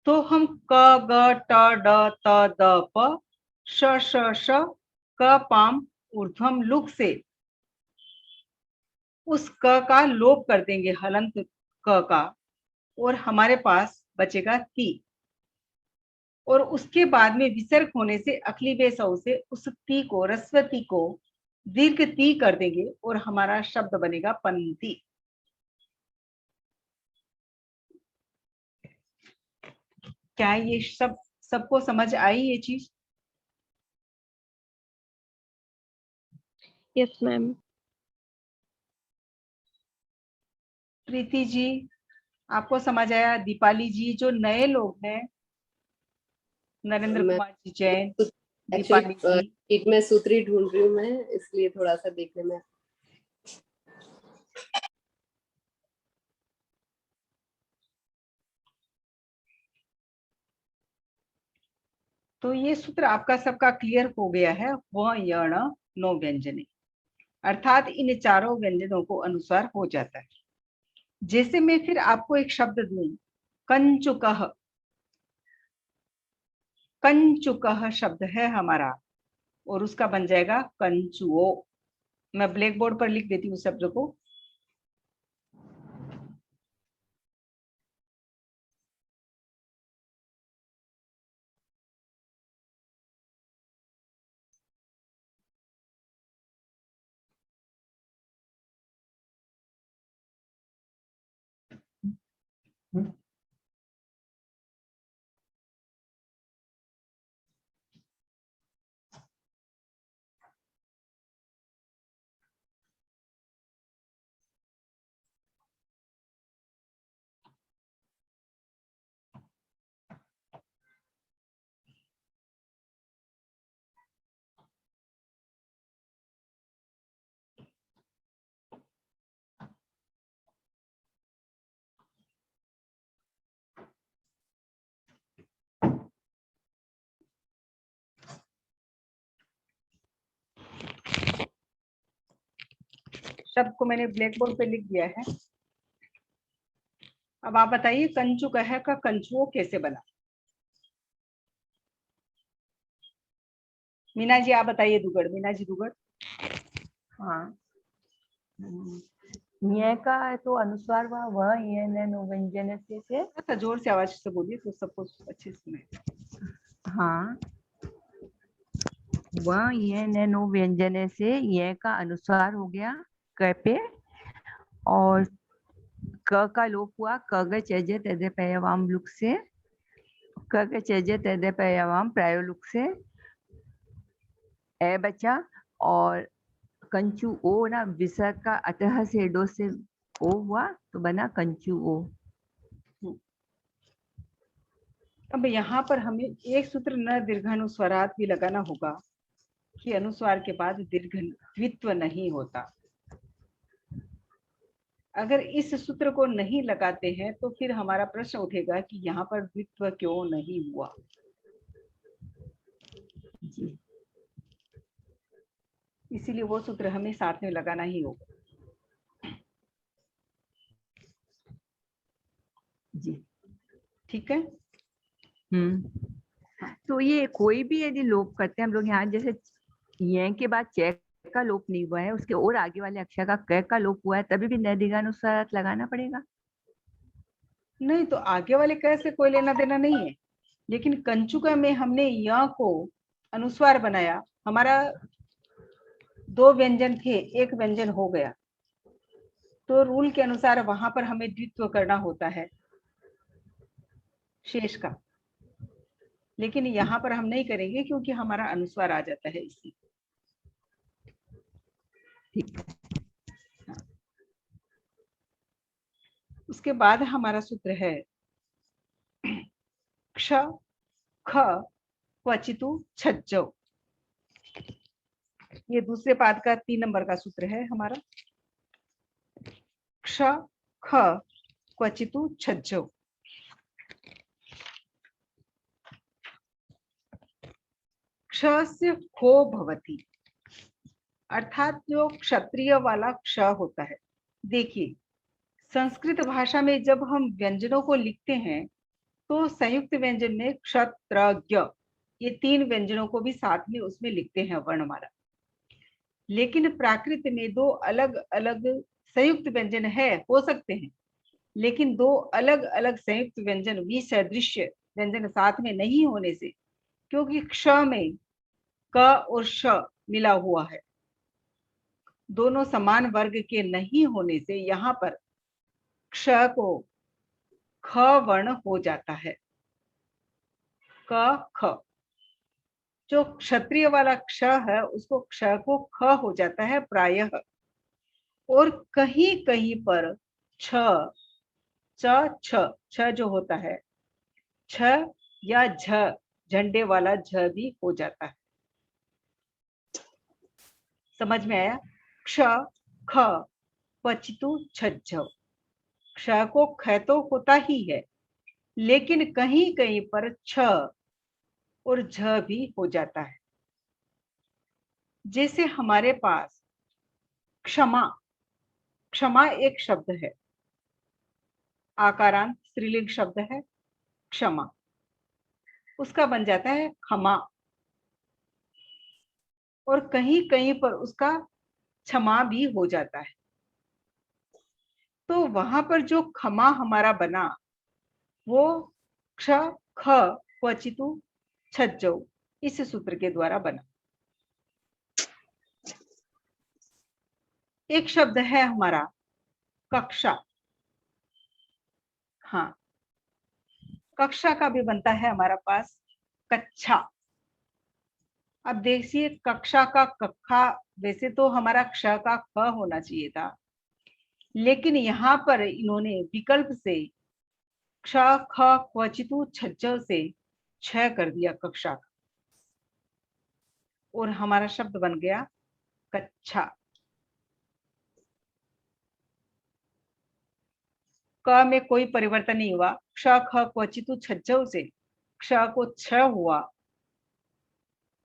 तो हम क ग ट ड त द प श श श क पाम ऊर्ध्वम लुक से उस क का लोप कर देंगे हलंत क का, और हमारे पास बचेगा ती। और उसके बाद में विसर्ग होने से अखली बेसौ से उस ती को रस्वती को दीर्घ ती कर देंगे और हमारा शब्द बनेगा पंती। क्या ये सब सबको समझ आई ये चीज?
Yes ma'am.
प्रीति जी आपको समझ आया? दीपाली जी जो नए लोग हैं, नरेंद्र
मैं
कुमार जी जैन,
एक्चुअली
दीपाली जी,
शीट में सूत्री ढूंढ रही हूँ मैं, इसलिए थोड़ा सा देखने में।
तो ये सूत्र आपका सबका क्लियर हो गया है। वह यण नो व्यंजने, अर्थात इन चारों व्यंजनों को अनुसार हो जाता है। जैसे मैं फिर आपको एक शब्द दूं, कंचुकः, कंचुकः शब्द है हमारा और उसका बन जाएगा कंचुओ। मैं ब्लैक बोर्ड पर लिख देती हूँ शब्द को। शब्द को मैंने ब्लैक बोर्ड पे लिख दिया है। अब आप बताइए कंचुकः का कंचुओ कैसे बना? मीना जी आप बताइए। दुगड़, मीना जी दुगड़।
हाँ, य का तो अनुस्वार हुआ, वह ये नो व्यंजन से
थोड़ा सा जोर से आवाज से बोलिए तो सबको अच्छे से सुने।
हाँ, वह ये नो व्यंजन से ये का अनुस्वार हो गया क पे, और क का लोप हुआ क ग चज तद पयवाम लुक से, क ग चज तद पयवाम प्रायो लुक से ए बचा, और कंचू ओ ना विसर्ग का अतः से डो से ओ हुआ तो बना कंचू ओ।
अब यहाँ पर हमें एक सूत्र न दीर्घानुस्वरात भी लगाना होगा कि अनुस्वार के बाद दीर्घ द्वित्व नहीं होता। अगर इस सूत्र को नहीं लगाते हैं तो फिर हमारा प्रश्न उठेगा कि यहाँ पर द्वित्व क्यों नहीं हुआ।
जी,
इसीलिए वो सूत्र हमें साथ में लगाना ही होगा।
जी,
ठीक है।
तो ये कोई भी यदि लोप करते हैं हम लोग यहाँ, जैसे ये के बाद चे का लोप नहीं हुआ है, उसके और आगे वाले अक्षर का क का लोप हुआ है, तभी भी नदीगानुसार लगाना पड़ेगा?
नहीं तो आगे वाले क से कोई लेना देना नहीं है, लेकिन कंचुका में हमने य को अनुस्वार बनाया, हमारा दो व्यंजन थे, एक व्यंजन हो गया, तो रूल के अनुसार वहां पर हमें द्वित्व करना होता है शेष का, लेकिन यहाँ पर हम नहीं करेंगे क्योंकि हमारा अनुस्वार आ जाता है इसी।
ठीक।
उसके बाद हमारा सूत्र है क्ष ख क्वचितु छज्जौ। ये दूसरे पाद का 3 नंबर का सूत्र है हमारा। क्ष ख क्वचितु छज्जौ। क्ष से खो भवति, अर्थात जो क्षत्रिय वाला क्ष होता है। देखिए संस्कृत भाषा में जब हम व्यंजनों को लिखते हैं तो संयुक्त व्यंजन में क्षत्रज्ञ, ये 3 व्यंजनों को भी साथ में उसमें लिखते हैं वर्णमाला। लेकिन प्राकृत में दो अलग अलग संयुक्त व्यंजन है, हो सकते हैं, लेकिन दो अलग अलग संयुक्त व्यंजन विसदृश्य व्यंजन साथ में नहीं होने से, क्योंकि क्ष में क और श मिला हुआ है, दोनों समान वर्ग के नहीं होने से यहाँ पर क्ष को ख वर्ण हो जाता है। क ख, जो क्षत्रिय वाला क्ष है उसको क्ष को ख हो जाता है प्रायः, और कहीं कहीं पर छ च छ छ जो होता है छ या झ, झंडे वाला झ भी हो जाता है। समझ में आया? क्ष ख पचितु छज्जव, क्ष को ख तो होता ही है, लेकिन कहीं कहीं पर छ और झ भी हो जाता है। जैसे हमारे पास क्षमा, क्षमा एक शब्द है, आकारांत स्त्रीलिंग शब्द है क्षमा, उसका बन जाता है खमा, और कहीं कहीं पर उसका क्षमा भी हो जाता है। तो वहां पर जो खमा हमारा बना वो क्ष ख क्वचितु छज्जौ इस सूत्र के द्वारा बना। एक शब्द है हमारा कक्षा, हाँ, कक्षा का भी बनता है हमारा पास कच्छा। अब देखिए कक्षा का कखा, वैसे तो हमारा क्ष का ख होना चाहिए था, लेकिन यहाँ पर इन्होंने विकल्प से क्ष ख क्वचितु छज्जव से छ कर दिया कक्षा का, और हमारा शब्द बन गया कच्छा। क में कोई परिवर्तन नहीं हुआ, क्ष ख क्वचितु छज्जव से क्ष को छ हुआ।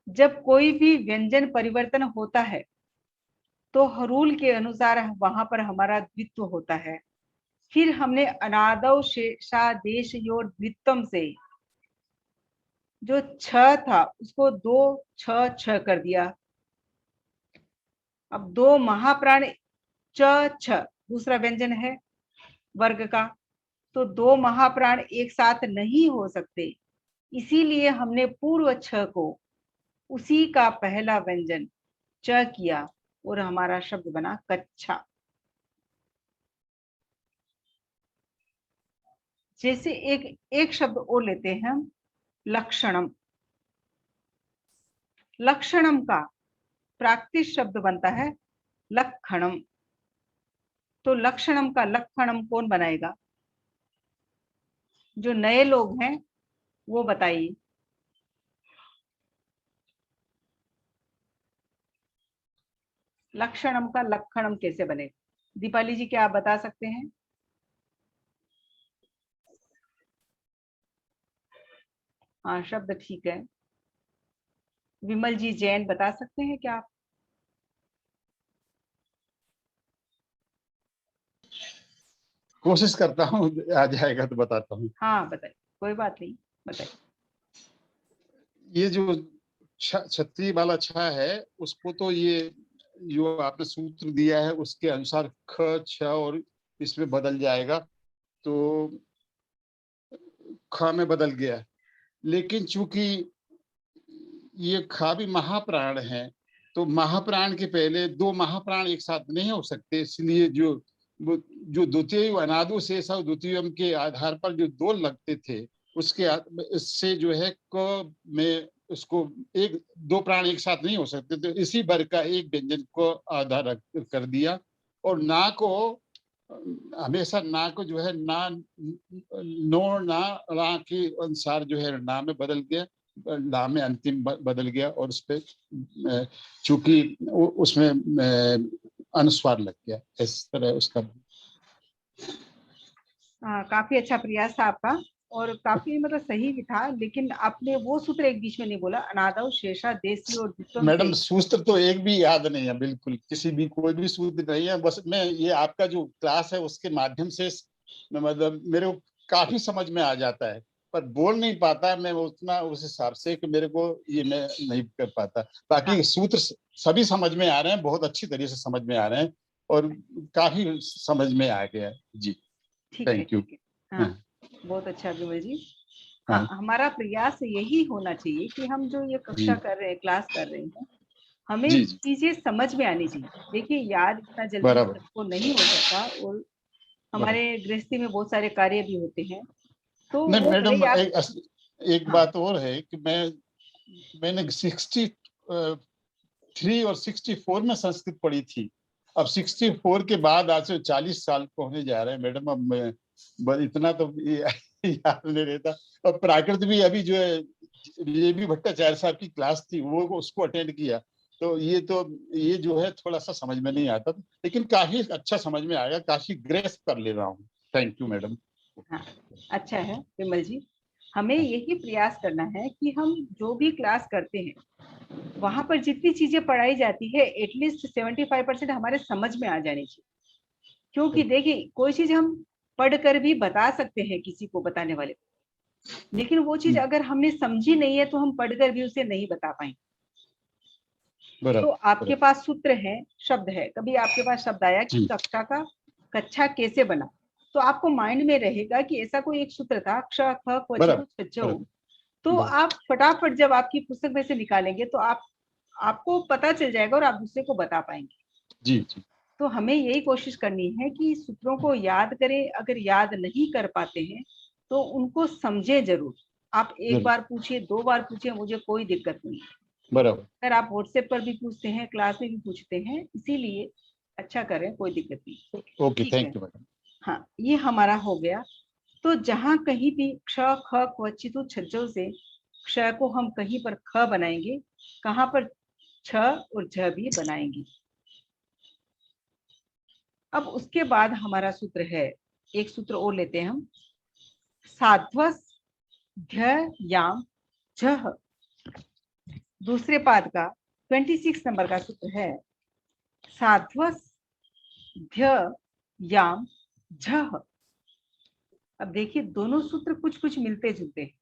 जब कोई भी व्यंजन परिवर्तन होता है तो हरूल के अनुसार वहां पर हमारा द्वित्व होता है। फिर हमने अनादौ शेषादेशयोर द्वित्वम से जो छ था उसको दो छ छ कर दिया। अब दो महाप्राण च छ दूसरा व्यंजन है वर्ग का, तो दो महाप्राण एक साथ नहीं हो सकते, इसीलिए हमने पूर्व छ को उसी का पहला व्यंजन च किया और हमारा शब्द बना कच्छा। जैसे एक शब्द और लेते हैं हम, लक्षणम। लक्षणम का प्राकृतिक शब्द बनता है लक्षणम। तो लक्षणम का लक्षणम कौन बनाएगा? जो नए लोग हैं वो बताइए। लक्षणम का लक्षणम कैसे बनेगा? दीपाली जी क्या आप बता सकते हैं? हाँ, शब्द ठीक है। विमल जी जैन बता सकते हैं क्या आप?
कोशिश करता हूँ, आ जाएगा तो बताता हूँ।
हाँ बताइए, कोई बात नहीं, बताइए।
ये जो छत्री वाला छा है उसको तो ये जो आपने सूत्र दिया है उसके अनुसार ख छ और इसमें बदल जाएगा, तो ख में बदल गया। लेकिन चूंकि ये खा भी महाप्राण है, तो महाप्राण के पहले दो महाप्राण एक साथ नहीं हो सकते, इसलिए जो द्वितीय अनादो शेष और द्वितीय के आधार पर जो दो लगते थे उसके इससे जो है क में उसको एक दो प्राण एक साथ नहीं हो सकते, तो इसी वर्ग का एक व्यंजन को आधार कर दिया। और ना को हमेशा ना को जो है ना नो ना ला के अनुसार जो है ना में बदल गया, ला में अंतिम बदल गया, और उस पे चूंकि उसमें अनुस्वार लग गया, इस तरह उसका।
काफी अच्छा प्रयास था आपका और काफी मतलब सही भी था, लेकिन आपने वो सूत्र एक बीच में नहीं बोला, अनादौ शेषा देशी और द्वित्वम।
मैडम सूत्र तो एक भी याद नहीं है, बिल्कुल किसी भी कोई भी सूत्र नहीं है। बस मैं ये आपका जो क्लास है उसके माध्यम से मतलब मेरे को काफी समझ में आ जाता है, पर बोल नहीं पाता मैं उतना उस हिसाब से कि मेरे को ये मैं नहीं कर पाता। बाकी सूत्र सभी समझ में आ रहे हैं, बहुत अच्छी तरीके से समझ में आ रहे हैं और काफी समझ में आ गया है जी। Thank you.
हाँ, बहुत अच्छा विमल जी। हाँ, हमारा प्रयास यही होना चाहिए कि हम जो ये कक्षा कर रहे हैं, क्लास कर रहे हैं, हमें
जी, जी।
चीजें समझ में आनी चाहिए। देखिए, याद इतना जल्दी
बराबर।
सबको नहीं हो सकता, और हमारे गृहस्थी में बहुत सारे कार्य भी होते हैं, तो
नहीं
वो भले ही
मैडम,
आप
एक
हाँ,
बात और है कि मैंने 63 और 64 में संस्कृत पढ़ी थी। अब 64 के बाद आज से 40 साल को होने जा रहे हैं मैडम। अब मैं इतना तो याद नहीं रहता। और प्राकृत भी अभी जो है, ये भी भट्टाचार्य साहब की क्लास थी, वो उसको अटेंड किया। तो ये जो है थोड़ा सा समझ में नहीं आता था, लेकिन काफी अच्छा समझ में आएगा, काफी ग्रेस कर ले रहा हूँ। Thank you madam.
हाँ, अच्छा है विमल जी। हमें यही प्रयास करना है कि हम जो भी क्लास करते हैं, वहां पर जितनी चीजें पढ़ाई जाती है, एटलीस्ट 75% हमारे समझ में आ जानी चाहिए। क्योंकि देखिए, कोई चीज हम पढ़कर भी बता सकते हैं किसी को, बताने वाले को, लेकिन वो चीज अगर हमने समझी नहीं है तो हम पढ़कर भी उसे नहीं बता पाएंगे। तो आपके पास सूत्र है, शब्द है, कभी आपके पास शब्द आया कि कक्षा कैसे बना, तो आपको माइंड में रहेगा कि ऐसा कोई एक सूत्र था, क्ष ख क्वचित छज्जौ। तो आप फटाफट जब आपकी पुस्तक में से निकालेंगे तो आपको पता चल जाएगा और आप दूसरे को बता पाएंगे।
जी जी।
तो हमें यही कोशिश करनी है कि सूत्रों को याद करें। अगर याद नहीं कर पाते हैं तो उनको समझे जरूर। आप एक बार पूछिए, 2 बार पूछिए, मुझे कोई दिक्कत नहीं है।
बराबर।
अगर आप व्हाट्सएप पर भी पूछते हैं, क्लास में भी पूछते हैं, इसीलिए अच्छा करें, कोई दिक्कत नहीं।
Okay, thank you madam.
हाँ, ये हमारा हो गया। तो जहां कहीं भी क्ष ख क्वचित छज्जों से क्ष को हम कहीं पर ख बनाएंगे, कहां पर छ और झ भी बनाएंगे। अब उसके बाद हमारा सूत्र है, एक सूत्र और लेते हैं हम, साध्वस ध्य याम झ। दूसरे पाद का 26 नंबर का सूत्र है, साध्वस ध्य याम झ। अब देखिए, दोनों सूत्र कुछ कुछ मिलते जुलते हैं।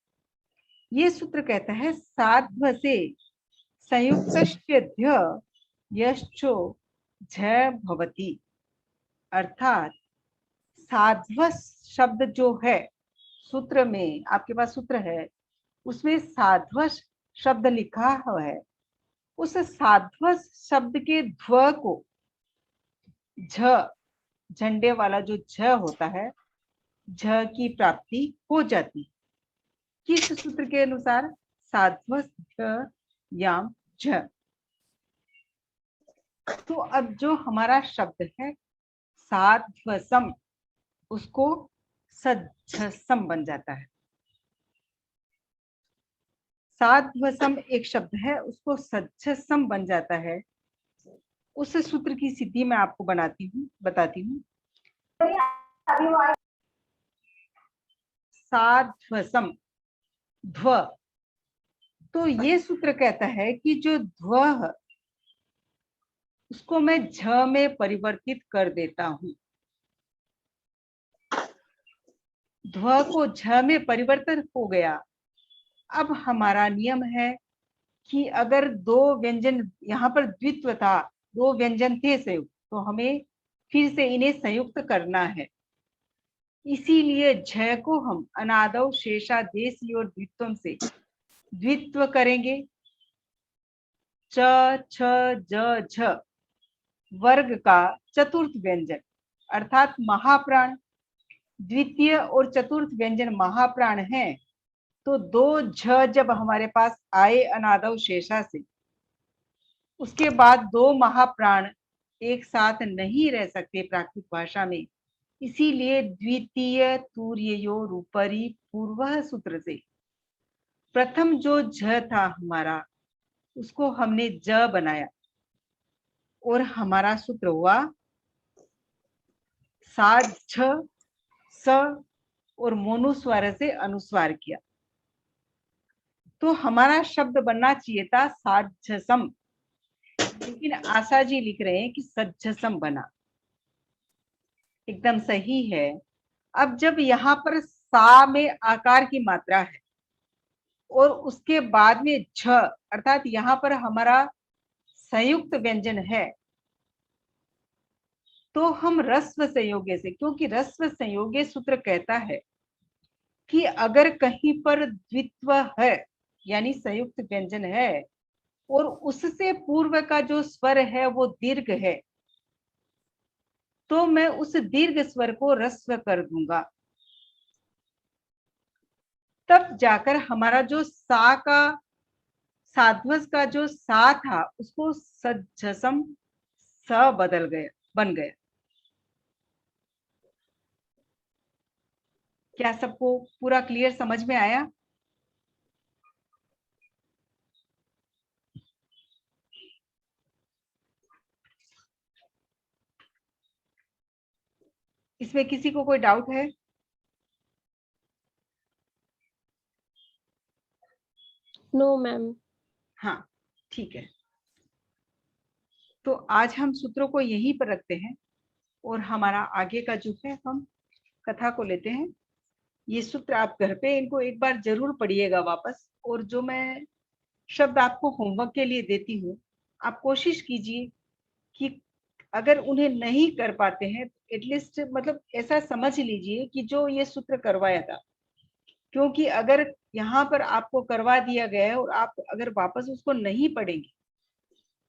ये सूत्र कहता है साध्व से संयुक्तस्य ध्य यश्चो झ भवति। अर्थात साध्वस शब्द जो है, सूत्र में आपके पास सूत्र है, उसमें साध्वस शब्द लिखा हुआ है। उस साध्वस शब्द के ध्व को झ, झंडे वाला जो झ होता है, झ की प्राप्ति हो जाती। किस सूत्र के अनुसार? साध्वस ध्य याम झ। तो अब जो हमारा शब्द है साध्वसम, उसको सज्जसम बन जाता है। साध्वसम एक शब्द है, उसको सज्जसम बन जाता है। उस सूत्र की सिद्धि मैं आपको बताती हूँ। साध्वसम ध्व। तो ये सूत्र कहता है कि जो ध्व है, उसको मैं झ में परिवर्तित कर देता हूं। ध्व को झ में परिवर्तन हो गया। अब हमारा नियम है कि अगर दो व्यंजन, यहाँ पर द्वित्व था, 2 व्यंजन थे संयुक्त, तो हमें फिर से इन्हें संयुक्त करना है। इसीलिए झ को हम अनादौ शेषादेशी और द्वित्वम से द्वित्व करेंगे। च छ ज झ वर्ग का चतुर्थ व्यंजन अर्थात महाप्राण। द्वितीय और चतुर्थ व्यंजन महाप्राण है, तो 2 झ जब हमारे पास आए अनादौ शेषा से, उसके बाद 2 महाप्राण एक साथ नहीं रह सकते प्राकृत भाषा में। इसीलिए द्वितीय तूर्ययोर ऊपरी पूर्व सूत्र से प्रथम जो झ था हमारा, उसको हमने ज बनाया और हमारा सूत्र हुआ साध झ स और मोनुस्वार से अनुस्वार किया। तो हमारा शब्द बनना चाहिए था साध्यसम, लेकिन आशा जी लिख रहे हैं कि सज्जसम बना। एकदम सही है। अब जब यहाँ पर सा में आकार की मात्रा है और उसके बाद में झ, अर्थात यहाँ पर हमारा संयुक्त व्यंजन है, तो हम रस्व संयोगे से, क्योंकि रस्व संयोगे सूत्र कहता है कि अगर कहीं पर द्वित्व है यानी संयुक्त व्यंजन है और उससे पूर्व का जो स्वर है वो दीर्घ है, तो मैं उस दीर्घ स्वर को ह्रस्व कर दूंगा। तब जाकर हमारा जो सा का साध्वज का जो सा था उसको सज्जसम स बन गया। क्या सबको पूरा क्लियर समझ में आया? इसमें किसी को कोई डाउट है?
No ma'am.
हाँ, ठीक है। तो आज हम सूत्रों को यहीं पर रखते हैं और हमारा आगे का जो है हम कथा को लेते हैं। ये सूत्र आप घर पे इनको एक बार जरूर पढ़िएगा वापस, और जो मैं शब्द आपको होमवर्क के लिए देती हूँ, आप कोशिश कीजिए कि अगर उन्हें नहीं कर पाते हैं तो एटलीस्ट मतलब ऐसा समझ लीजिए कि जो ये सूत्र करवाया था, क्योंकि अगर यहाँ पर आपको करवा दिया गया है और आप अगर वापस उसको नहीं पढ़ेंगे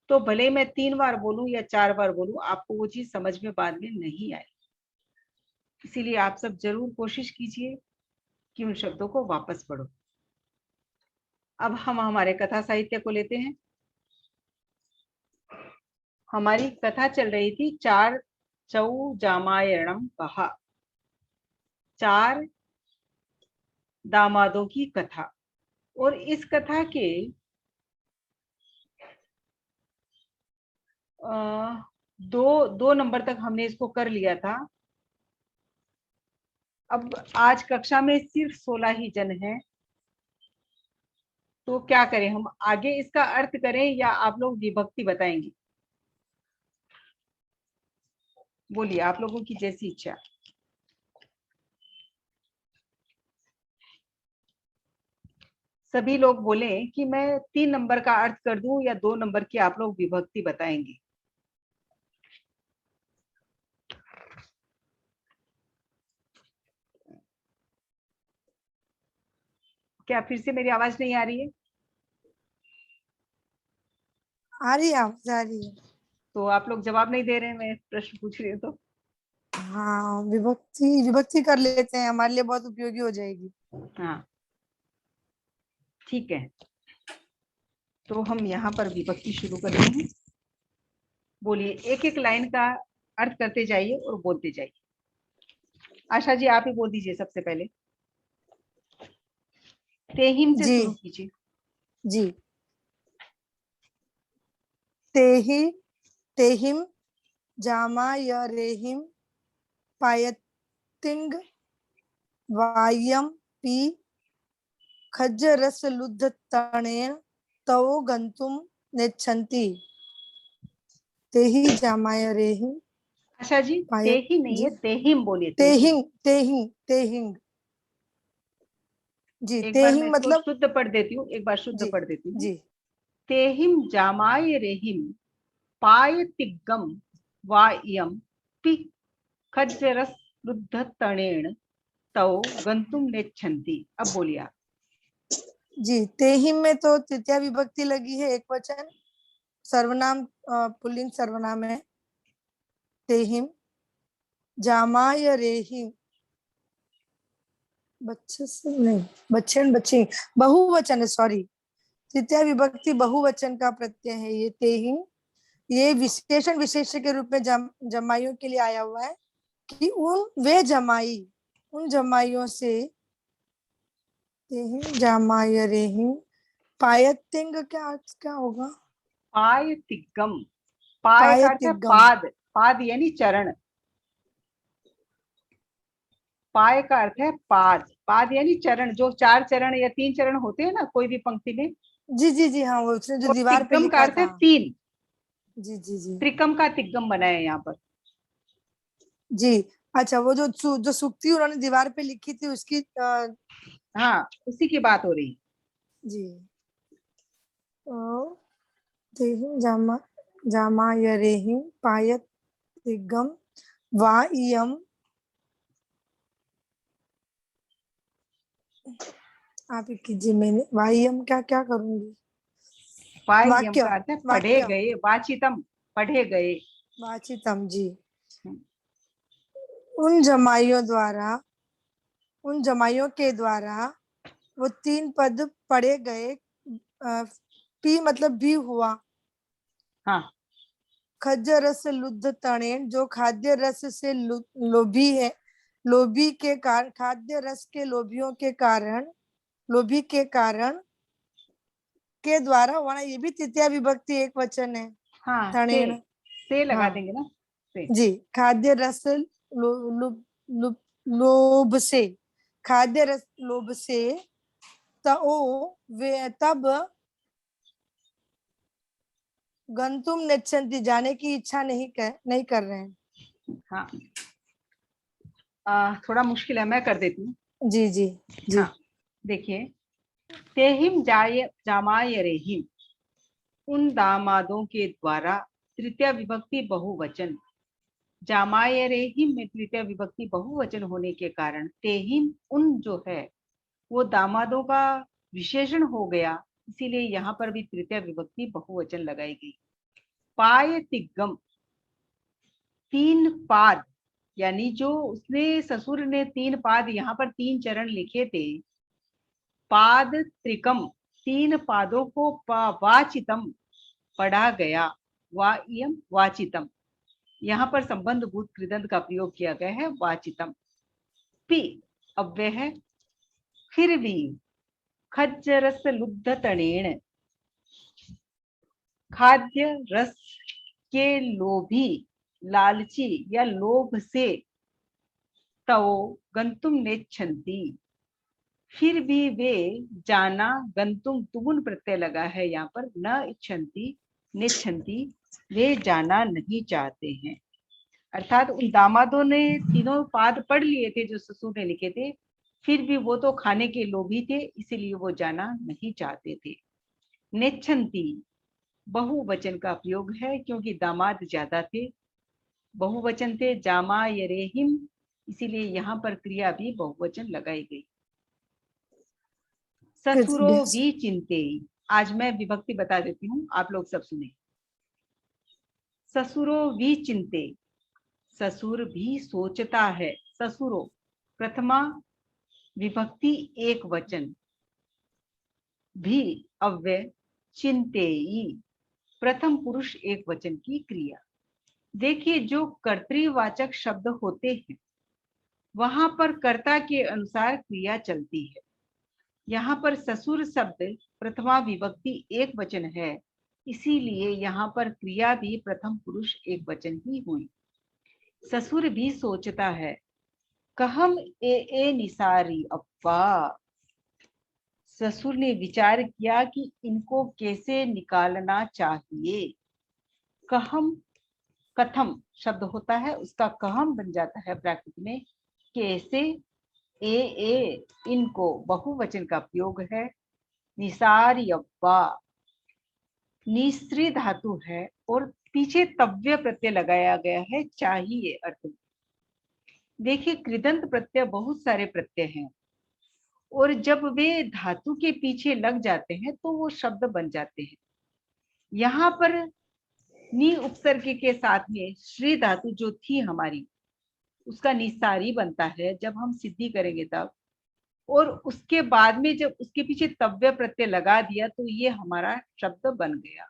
तो भले मैं 3 बार बोलूं या 4 बार बोलूं, आपको वो चीज समझ में बाद में नहीं आए। इसीलिए आप सब जरूर कोशिश कीजिए कि उन शब्दों को वापस पढ़ो। अब हम हमारे कथा साहित्य को लेते हैं। हमारी कथा चल रही थी 4 चौ जामायणम कहा, 4 दामादों की कथा। और इस कथा के 2 नंबर तक हमने इसको कर लिया था। अब आज कक्षा में सिर्फ 16 ही जन हैं, तो क्या करें, हम आगे इसका अर्थ करें या आप लोग विभक्ति बताएंगे? बोलिए, आप लोगों की जैसी इच्छा। सभी लोग बोले कि मैं 3 नंबर का अर्थ कर दूं या 2 नंबर की आप लोग विभक्ति बताएंगे। क्या फिर से मेरी आवाज नहीं आ रही है?
आ रही है, आवाज आ रही है।
तो आप लोग जवाब नहीं दे रहे हैं, मैं प्रश्न पूछ रही हूँ तो।
हाँ, विभक्ति कर लेते हैं, हमारे लिए बहुत उपयोगी हो जाएगी।
हाँ, ठीक है। तो हम यहाँ पर विभक्ति शुरू करते हैं। बोलिए, एक एक लाइन का अर्थ करते जाइए और बोलते जाइए। आशा जी, आप ही बोल दीजिए सबसे पहले। तेहिम से
जी
शुरू कीजिए।
जी। तेहिम जामायरेहिम पायतिंग वायम पी खज्जरसलुद्धतणेन तवो गंतुम नेच्छन्ति। तेहि जामायरेहिम
आशा जी, तेही नहीं है, तेहिम बोलिए।
तेहिंग तेहिंग तेहिंग जी।
एक बार मैं
तेहिंग
इसको
मतलब
शुद्ध पढ़ देती हूँ, एक बार शुद्ध
जी
पढ़ देती हूँ।
जी
तेहिम जामाय रेहिम पाय तिग्गम वायम पि खज्जरस रुद्ध तणेन तौ गंतुम नेच्छन्ति। अब बोलिए आप।
जी। तेहिम में तो तृतीया विभक्ति लगी है, एक वचन सर्वनाम, पुल्लिंग सर्वनाम है तेहिम। जामाय रेहिम बच्चे से नहीं, बच्चे बच्ची बहुवचन है, सॉरी, तृतीया विभक्ति बहुवचन का प्रत्यय है ये तेहिम। ये विशेषण विशेष्य के रूप में जमाइयों के लिए आया हुआ है कि उन जमाइयों से तेहिम जामाय रेहिम पायतिंग क्या होगा?
पाय तिग्गम, पाय का अर्थ है
पायतिगम
पाद, पाद यानी चरण। पाय का अर्थ है पाद, पाद यानी चरण, जो 4 चरण या 3 चरण होते हैं ना कोई भी पंक्ति में।
जी जी जी, हाँ, वो उसने जो
और
दीवार पे
तिग्गम का
लिखा
अर्थ है
था।
3।
जी जी जी
त्रिकम का तिग्गम बनाया यहाँ पर।
जी। अच्छा, वो जो सूक्ति उन्होंने दीवार पे लिखी थी उसकी
हाँ, उसी की बात हो रही है।
जी। तो तेहिं जामायरेहिं पायतिगम वा इयम आप ही कीजिए। मैंने वाह्यम क्या क्या करूंगी?
वाह्यम
वाक्य,
का अर्थ है पढ़े
वाक्य।
गए, वाचितम पढ़े गए।
वाचितम जी।
हम्म।
उन जमाइयों द्वारा, उन जमाइयों के द्वारा वो 3 पद पढ़े गए। पी मतलब भी हुआ।
हाँ,
खज्जर रस लुब्ध तणेन, जो खाद्य रस से लोभी है, लोभी के कारण, खाद्य रस के लोभियों के कारण, लोभी के कारण के द्वारा, वहां ये भी तृतीया विभक्ति एक वचन है।
हाँ,
तणेन,
से लगा
हाँ
देंगे ना, से।
जी। खाद्य रस लोभ से, खाद्य रस लोभ से, वे तब गंतुम नेच्छन्ति, जाने की इच्छा नहीं कर रहे हैं।
हाँ, थोड़ा मुश्किल है, मैं कर देती हूँ।
जी जी जी।
हाँ, देखिए, तेहिम जामाय रेहिम, उन दामादों के द्वारा, तृतीय विभक्ति बहुवचन। जामाय रेहिम में तृतीय विभक्ति बहुवचन होने के कारण तेहिम उन जो है वो दामादों का विशेषण हो गया, इसीलिए यहाँ पर भी तृतीय विभक्ति बहुवचन लगाई गई। पाय तिग्गम, 3 पाद, यानी जो उसने ससुर ने 3 पाद, यहाँ पर 3 चरण लिखे थे। पाद त्रिकम, 3 पादों को वाचितम पढ़ा गया। वायम वाचितम, यहाँ पर संबंध भूत कृदंत का प्रयोग किया गया है, वाचितम। पी अव्यय है। फिर भी खज्जरस लुब्ध तणेन, खाद्य रस के लोभी, लालची या लोभ से, तव गंतुम नेच्छन्ति, फिर भी वे जाना, गंतुम तुमुन प्रत्यय लगा है यहाँ पर, न इच्छन्ति नेच्छन्ति, वे जाना नहीं चाहते हैं। अर्थात उन दामादों ने तीनों पाद पढ़ लिए थे जो ससुर ने लिखे थे, फिर भी वो तो खाने के लोभी थे, इसीलिए वो जाना नहीं चाहते थे। नेच्छन्ति बहुवचन का प्रयोग है क्योंकि दामाद ज्यादा थे, बहुवचन थे, जामा यरेहिम, इसीलिए यहाँ पर क्रिया भी बहुवचन लगाई गई। ससुरो भी चिंते, आज मैं विभक्ति बता देती हूँ, आप लोग सब सुने। ससुरो भी चिंते, ससुर भी सोचता है। ससुरो प्रथमा विभक्ति एक वचन, भी अव्यय, चिंतेई प्रथम पुरुष एक वचन की क्रिया। देखिए, जो कर्तृवाचक शब्द होते हैं वहां पर कर्ता के अनुसार क्रिया चलती है। यहाँ पर ससुर शब्द प्रथमा विभक्ति एक वचन है, इसीलिए यहाँ पर क्रिया भी प्रथम पुरुष एक वचन ही हुई। ससुर भी सोचता है, कहम ए निसारी अप्पा, ससुर ने विचार किया कि इनको कैसे निकालना चाहिए। कहम कथम शब्द होता है, उसका कहम बन जाता है ब्रैकेट में कैसे। ए इनको बहुवचन का प्रयोग है। निसार्यव्वा निस्त्री धातु है और पीछे तव्य प्रत्यय लगाया गया है चाहिए अर्थ में। देखिए, कृदंत प्रत्यय बहुत सारे प्रत्यय हैं और जब वे धातु के पीछे लग जाते हैं तो वो शब्द बन जाते हैं। यहाँ पर नी उपसर्ग के साथ में श्री धातु जो थी हमारी, उसका निसारी बनता है जब हम सिद्धि करेंगे तब, और उसके बाद में जब उसके पीछे तव्य प्रत्यय लगा दिया तो ये हमारा शब्द बन गया।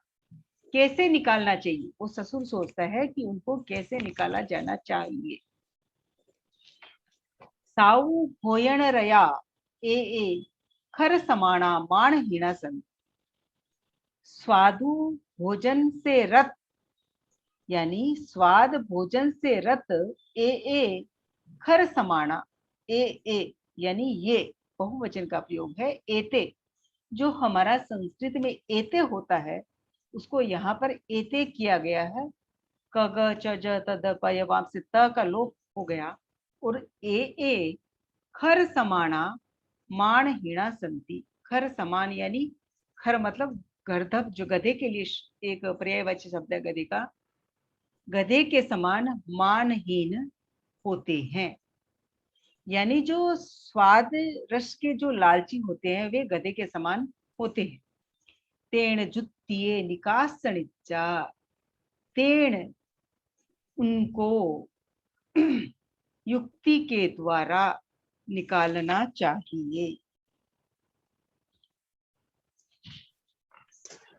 कैसे निकालना चाहिए, वो ससुर सोचता है कि उनको कैसे निकाला जाना चाहिए। साऊ भोयण रया ए खर समाणा माण हीणा सन, स्वादु भोजन से रत, यानी स्वाद भोजन से रत ए खर समाणा, ए यानी ये बहुवचन का प्रयोग है। एते जो हमारा संस्कृत में एते होता है उसको यहाँ पर एते किया गया है। क ग च ज त द प य वाम से त का लोप हो गया और ए खर समाना माण हीणा संति। खर समान यानी खर मतलब गर्दभ, जो गधे के लिए एक पर्यायवाची शब्द है गधे का, गधे के समान मानहीन होते हैं। यानी जो स्वाद रस के जो लालची होते हैं वे गधे के समान होते हैं। तेण जुत्तिये निकासनिच्चा, तेण उनको युक्ति के द्वारा निकालना चाहिए।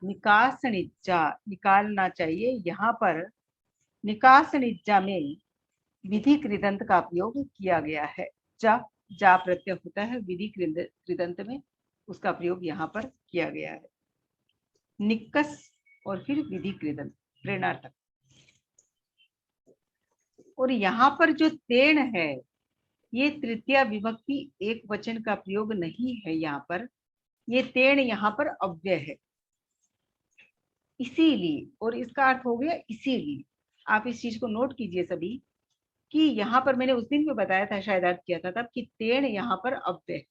निकासनिच्चा, निकालना चाहिए। यहाँ पर निकासनिच्चा में विधि कृदंत का प्रयोग किया गया है। जा प्रत्यय होता है विधि कृदंत में, उसका प्रयोग यहाँ पर किया गया है। निक्कस और फिर विधि कृदंत प्रेरणार्थक। और यहाँ पर जो तेण है ये तृतीया विभक्ति एक वचन का प्रयोग नहीं है। यहाँ पर ये तेण यहाँ पर अव्यय है, इसीलिए। और इसका अर्थ हो गया इसीलिए। आप इस चीज को नोट कीजिए सभी कि यहाँ पर मैंने उस दिन भी बताया था, शायद अर्थ किया था तब, कि तेण यहाँ पर अव्यय है,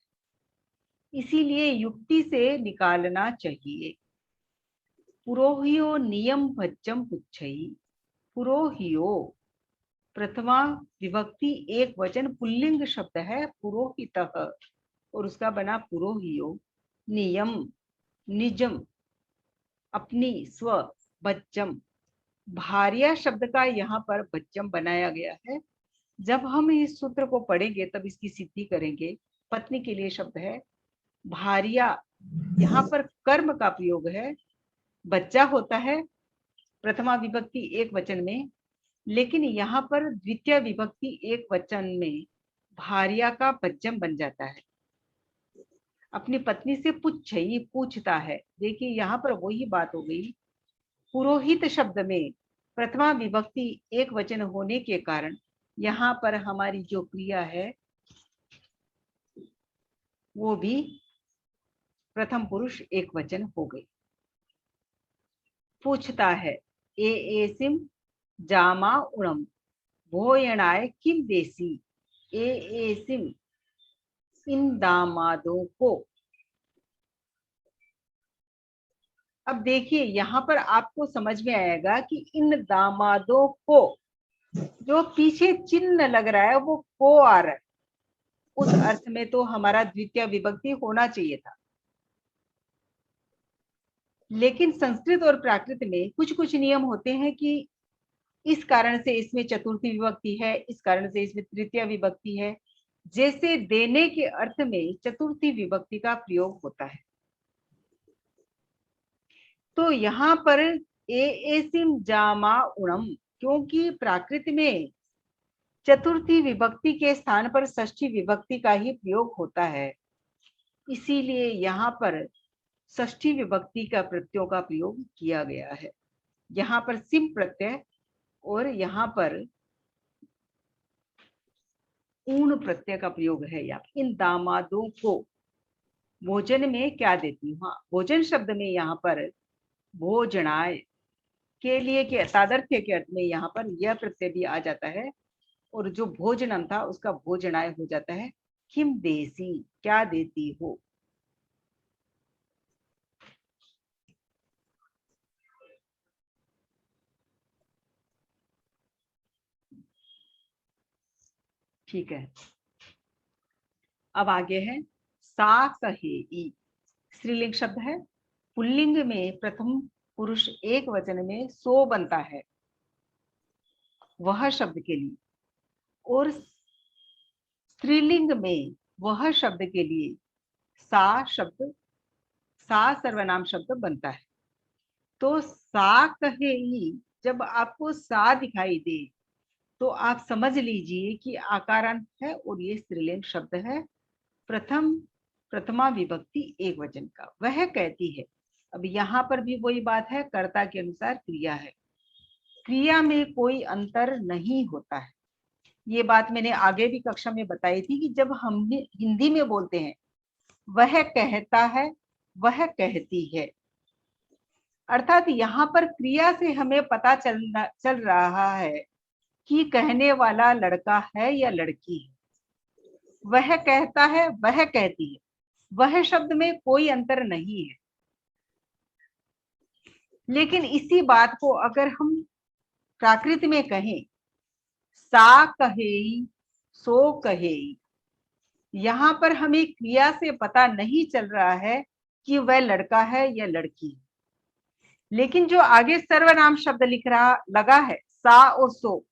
इसीलिए युक्ति से निकालना चाहिए। पुरोहियो नियम भज्जम पुच्छई। पुरोहियो प्रथमा विभक्ति एक वचन पुल्लिंग शब्द है पुरोहितः, और उसका बना पुरोहियो। नियम निजम अपनी स्व, भज्जम भार्या शब्द का यहाँ पर भज्जम बनाया गया है। जब हम इस सूत्र को पढ़ेंगे तब इसकी सिद्धि करेंगे। पत्नी के लिए शब्द है भार्या, यहाँ पर कर्म का प्रयोग है। बच्चा होता है प्रथमा विभक्ति एक वचन में, लेकिन यहाँ पर द्वितीय विभक्ति एक वचन में भार्या का भज्जम बन जाता है। अपनी पत्नी से पुच्छई, पूछता है। देखिए यहाँ पर वही बात हो गई। पुरोहित शब्द में प्रथमा विभक्ति एक वचन होने के कारण यहाँ पर हमारी जो क्रिया है वो भी प्रथम पुरुष एक वचन हो गई। पूछता है ए एसिम जामा उणम भोयणाय किम देसी। ए एसिम इन दामादों को। अब देखिए यहाँ पर आपको समझ में आएगा कि इन दामादों को, जो पीछे चिन्ह लग रहा है वो को आ रहा है, उस अर्थ में तो हमारा द्वितीय विभक्ति होना चाहिए था। लेकिन संस्कृत और प्राकृत में कुछ कुछ नियम होते हैं कि इस कारण से इसमें चतुर्थी विभक्ति है, इस कारण से इसमें तृतीय विभक्ति है। जैसे देने के अर्थ में चतुर्थी विभक्ति का प्रयोग होता है। तो यहाँ पर एसिम जामा उणम, क्योंकि प्राकृत में चतुर्थी विभक्ति के स्थान पर षष्ठी विभक्ति का ही प्रयोग होता है, इसीलिए यहाँ पर षष्ठी विभक्ति का प्रत्ययों का प्रयोग किया गया है। यहाँ पर सिम प्रत्यय और यहाँ पर ऊण प्रत्यय का प्रयोग है। या इन दामादों को भोजन में क्या देती हूँ। हाँ, भोजन शब्द में यहाँ पर भोजनाय के लिए के तादर्थ्य के अर्थ में यहाँ पर यह प्रत्यय भी आ जाता है, और जो भोजनम था उसका भोजनाय हो जाता है। किम देसी, क्या देती हो। ठीक है, अब आगे है सा कहेई। स्त्रीलिंग शब्द है। पुल्लिंग में प्रथम पुरुष एक वचन में सो बनता है वह शब्द के लिए, और स्त्रीलिंग में वह शब्द के लिए सा शब्द, सा सर्वनाम शब्द बनता है। तो सा कहेई, जब आपको सा दिखाई दे तो आप समझ लीजिए कि आकारांत है और ये स्त्रीलिंग शब्द है प्रथमा विभक्ति एक वचन का। वह कहती है। अब यहाँ पर भी वही बात है, कर्ता के अनुसार क्रिया है। क्रिया में कोई अंतर नहीं होता है। ये बात मैंने आगे भी कक्षा में बताई थी कि जब हम हिंदी में बोलते हैं वह कहता है, वह कहती है, अर्थात यहाँ पर क्रिया से हमें पता चल रहा है कि कहने वाला लड़का है या लड़की है। वह कहता है, वह कहती है, वह शब्द में कोई अंतर नहीं है। लेकिन इसी बात को अगर हम प्राकृत में कहें, सा कहेई, सो कहेई, यहाँ पर हमें क्रिया से पता नहीं चल रहा है कि वह लड़का है या लड़की, लेकिन जो आगे सर्वनाम शब्द लिख रहा लगा है सा और सो,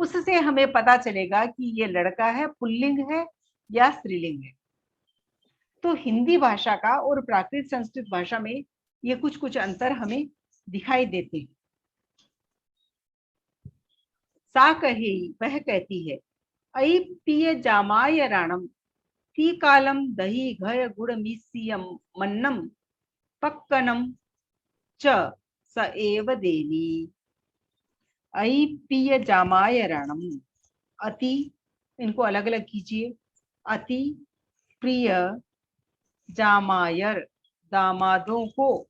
उससे हमें पता चलेगा कि ये लड़का है, पुल्लिंग है या स्त्रीलिंग है। तो हिंदी भाषा का और प्राकृत संस्कृत भाषा में ये कुछ कुछ अंतर हमें दिखाई देते हैं। सा कहे, वह कहती है, अयि पिय जामाय राणम ती कालम दही घय गुड़ मिस्सियम मन्नम पक्कनम च स एव देनी। अयि पिय जामाय राणम, अति, इनको अलग अलग कीजिए, अति प्रिय जामायर, दामादों को।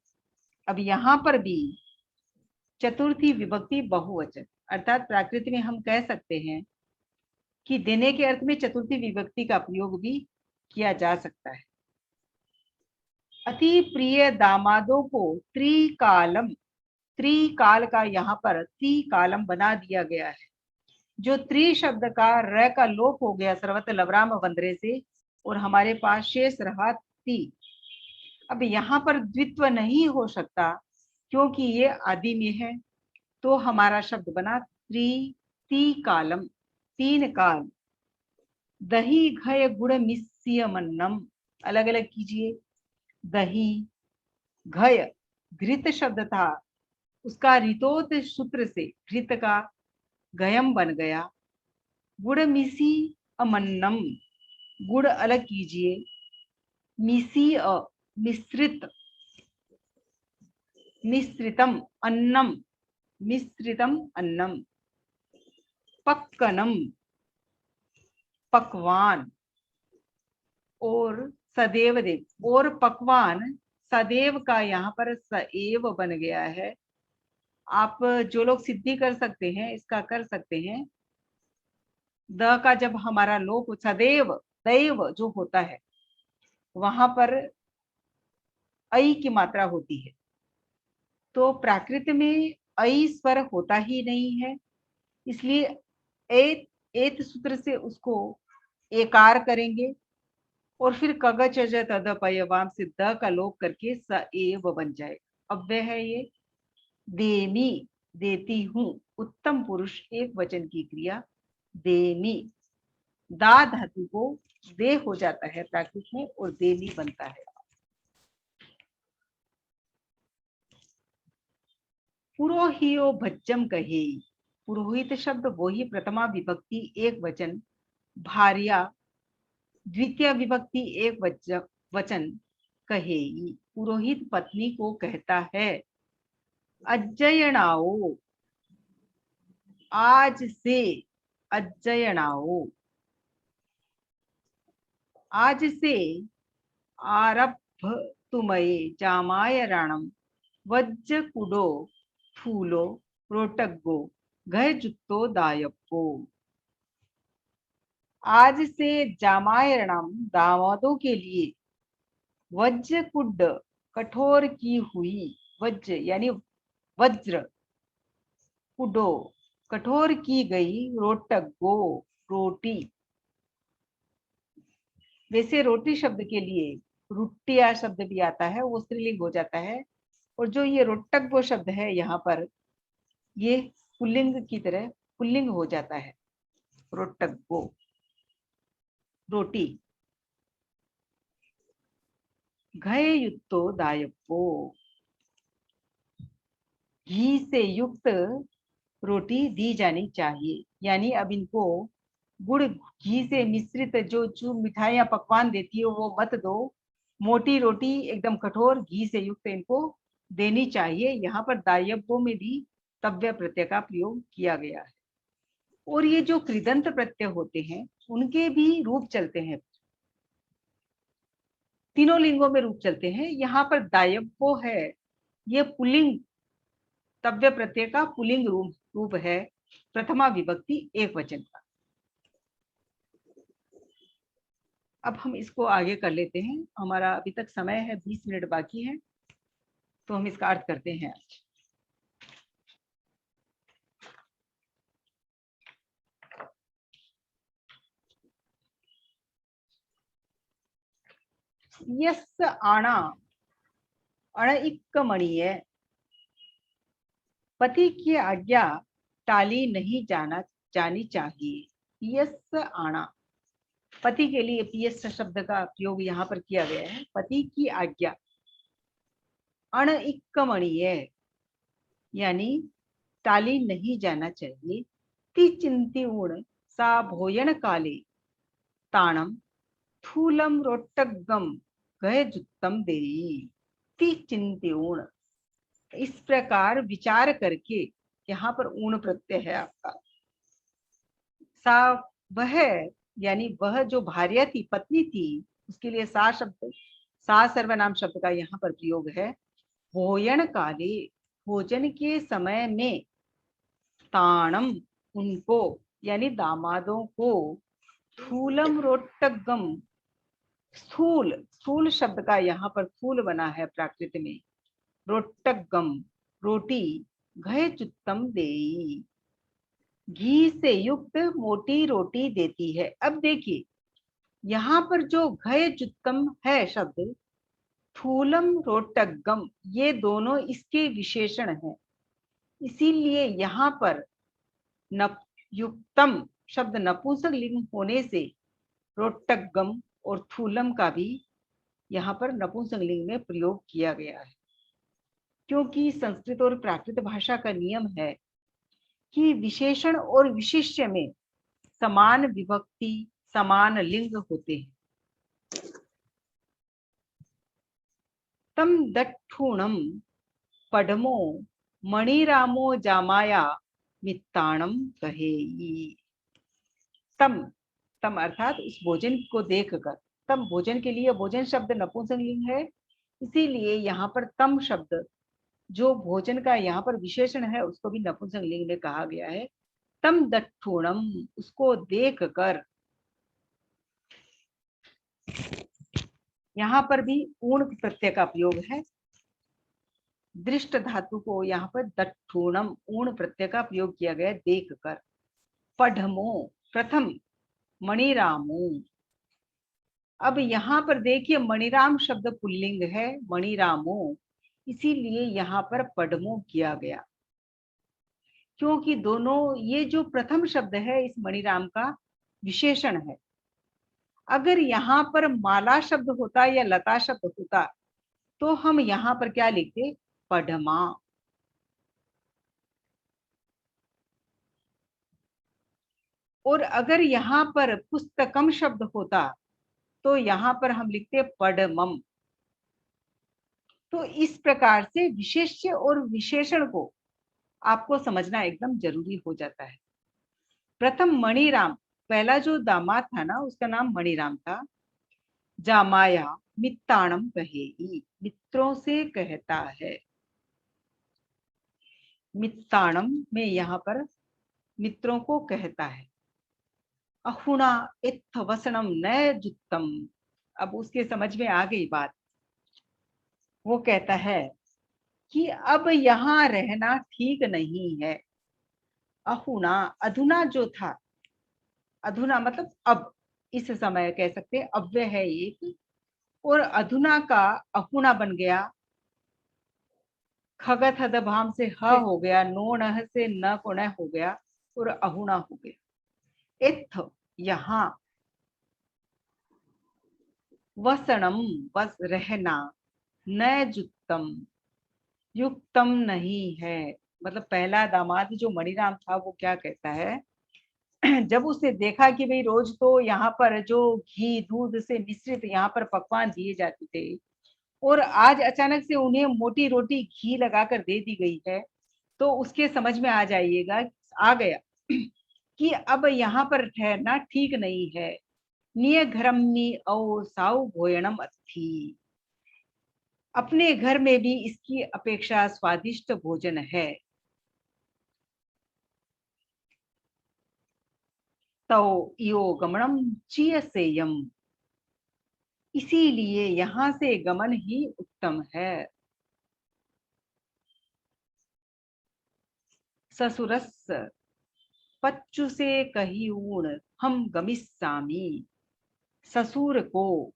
अब यहाँ पर भी चतुर्थी विभक्ति बहुवचन, अर्थात प्राकृत में हम कह सकते हैं कि देने के अर्थ में चतुर्थी विभक्ति का प्रयोग भी किया जा सकता है। अति प्रिय दामादों को त्रिकालम, त्रिकाल का यहाँ पर त्रिकालम बना दिया गया है। जो त्रि शब्द का र का लोप हो गया सर्वत्र लवराम वंद्रे से, और हमारे पास शेष रहा ती। अब यहाँ पर द्वित्व नहीं हो सकता क्योंकि ये आदि में है, तो हमारा शब्द बना ती कालम, तीन काल। दही घय गुड़ मिस्सियमन्नम, अलग अलग कीजिए, दही घय घृत शब्द था, उसका रितोत सूत्र से घृत का गयम बन गया। गुड़ मिसी अमन्नम, गुड़ अलग कीजिए, मिसी मिश्रित, मिश्रितम अन्नम, मिश्रितम अन्नम। पक्कनम, पकवान, और सदैव देव, और पकवान सदैव का यहाँ पर सएव बन गया है। आप जो लोग सिद्धि कर सकते हैं इसका कर सकते हैं। द का जब हमारा लोप सदैव दैव जो होता है वहां पर ऐ की मात्रा होती है, तो प्राकृत में ऐ स्वर होता ही नहीं है, इसलिए एत सूत्र से उसको एकार करेंगे और फिर कग चज तद पयवाम से द का लोप करके स एव बन जाएगा। अब वह है ये देमी, देती हूं, उत्तम पुरुष एक वचन की क्रिया देमी। दा धातु को दे हो जाता है प्राकृत में और देनी बनता है। पुरोहियो भज्जम कहे, पुरोहित शब्द वो ही प्रथमा विभक्ति एक वचन, भार्या द्वितीय विभक्ति एक वचन कहे, पुरोहित पत्नी को कहता है। अज्जयणाओ, आज से, अज्जयणाओ, आज से आरभ तुमये जामाय राणम वज्ज कुडो फूलो रोटगो घय जुत्तो दायप्पो। आज से जामायरणम, दामादों के लिए, वज्र कुड, कठोर की हुई, वज्र यानी वज्र, कुडो कठोर की गई, रोटगो रोटी। वैसे रोटी शब्द के लिए रुट्टिया शब्द भी आता है, वो स्त्रीलिंग हो जाता है, और जो ये रोटगो शब्द है यहाँ पर ये पुल्लिंग की तरह पुल्लिंग हो जाता है, रोटगो रोटी। घय युक्तो दायप्पो, घी से युक्त रोटी दी जानी चाहिए, यानी अब इनको गुड़ घी से मिश्रित जो मिठाइयाँ पकवान देती है वो मत दो, मोटी रोटी एकदम कठोर घी से युक्त इनको देनी चाहिए। यहाँ पर दायब्बो में भी तव्य प्रत्यय का प्रयोग किया गया है। और ये जो कृदंत प्रत्यय होते हैं उनके भी रूप चलते हैं, तीनों लिंगों में रूप चलते हैं। यहाँ पर दायब्बो है, ये पुल्लिंग तव्य प्रत्यय का पुल्लिंग रूप है, प्रथमा विभक्ति एक वचन का। अब हम इसको आगे कर लेते हैं, हमारा अभी तक समय है 20 मिनट बाकी है, तो हम इसका अर्थ करते हैं आज। यस्य आणा अण इक्क मणिये, पति की आज्ञा टाली नहीं जानी चाहिए। यस्य आणा, पति के लिए पीएस शब्द का प्रयोग यहाँ पर किया गया है। पति की आज्ञा, अण इक्क मणिये यानी टाली नहीं जाना चाहिए। ती चिंतिऊण सा भोजन काले ताणम थूलम रोट्टगम गए जुत्तम देई। ती चिंतिऊण, इस प्रकार विचार करके, यहाँ पर ऊण प्रत्यय है आपका। सा, वह यानी वह जो भार्या थी, पत्नी थी, उसके लिए सा शब्द, सा सर्वनाम शब्द का यहाँ पर प्रयोग है। भोजन काले, भोजन के समय में, ताणम उनको यानी दामादों को, थूलम रोट्टगम, स्थूल, स्थूल शब्द का यहाँ पर फूल बना है प्राकृत में। रोट्टगम रोटी, घय चुत्तम देई, घी से युक्त मोटी रोटी देती है। अब देखिए यहाँ पर जो घय चुत्तम है शब्द, थूलम रोट्टगम, ये दोनों इसके विशेषण हैं। इसीलिए यहाँ पर युक्तम शब्द नपुंसक लिंग होने से रोट्टगम और थूलम का भी यहाँ पर नपुंसक लिंग में प्रयोग किया गया है। क्योंकि संस्कृत और प्राकृत भाषा का नियम है कि विशेषण और विशिष्य में समान विभक्ति, समान लिंग होते हैं। तम दट्ठूणम पडमो मणिरामो जामाया मित्ताणम कहेई। तम, तम अर्थात उस भोजन को देखकर, तम भोजन के लिए भोजन शब्द नपुंसक लिंग है, इसीलिए यहाँ पर तम शब्द जो भोजन का यहाँ पर विशेषण है उसको भी नपुंसक लिंग में कहा गया है। तम दट्ठूणम, उसको देख कर, यहाँ पर भी ऊण प्रत्यय का प्रयोग है। दृष्ट धातु को यहाँ पर दट्ठूणम ऊण प्रत्यय का प्रयोग किया गया, देख कर। पढ़मो प्रथम, मणिरामो, अब यहाँ पर देखिए मणिराम शब्द पुल्लिंग है, मणिरामो, इसीलिए यहाँ पर पढ़मो किया गया, क्योंकि दोनों ये जो प्रथम शब्द है इस मणिराम का विशेषण है। अगर यहाँ पर माला शब्द होता या लता शब्द होता तो हम यहाँ पर क्या लिखते, पढ़मा। और अगर यहाँ पर पुस्तकम शब्द होता तो यहाँ पर हम लिखते पढ़मम। तो इस प्रकार से विशेष्य और विशेषण को आपको समझना एकदम जरूरी हो जाता है। प्रथम मणिराम, पहला जो दामाद था ना उसका नाम मणिराम था। जामाया मित्ताणम कहेई, मित्रों से कहता है। मित्ताणम में यहाँ पर मित्रों को कहता है। अहुणा इत्थ वसनम न जुत्तम, अब उसके समझ में आ गई बात। वो कहता है कि अब यहाँ रहना ठीक नहीं है। अहुणा, अधुना जो था, अधुना मतलब अब, इस समय कह सकते हैं, अव्यय है एक, और अधुना का अहुणा बन गया। खगत हद भाम से ह हो गया, नो नह से न को न हो गया और अहुणा हो गया। इत्थ यहाँ, वसनम बस रहना, न जुत्तम युक्तम नहीं है। मतलब पहला दामाद जो मणिराम था वो क्या कहता है, जब उसने देखा कि भाई रोज तो यहाँ पर जो घी दूध से मिश्रित यहाँ पर पकवान दिए जाते थे और आज अचानक से उन्हें मोटी रोटी घी लगाकर दे दी गई है, तो उसके समझ में आ गया कि अब यहाँ पर ठहरना ठीक नहीं है। निय घरमनी औ साउ भोयनम अथी, अपने घर में भी इसकी अपेक्षा स्वादिष्ट भोजन है। तो यो गमनम चीयसेयम, इसीलिए यहाँ से गमन ही उत्तम है। ससुरस पच्चु से कही ऊण हम गमिस्सामी, ससुर को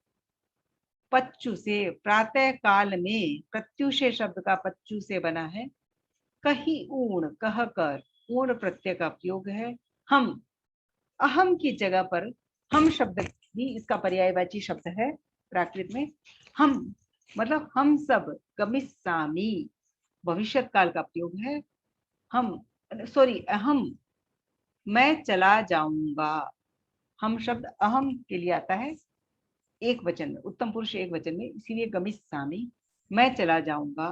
पच्चु से, प्रातः काल में, प्रत्युषे शब्द का पच्चु से बना है। कही ऊण, कह कर, ऊण प्रत्यय का प्रयोग है। हम, अहम की जगह पर हम शब्द भी इसका पर्यायवाची शब्द है प्राकृत में। हम मतलब हम सब, गमिष्यामि भविष्यत काल का प्रयोग है। हम, सॉरी, अहम, मैं चला जाऊंगा। हम शब्द अहम के लिए आता है एक वचन में, उत्तम पुरुष एक वचन में, इसीलिए गमिष्यामि, मैं चला जाऊंगा।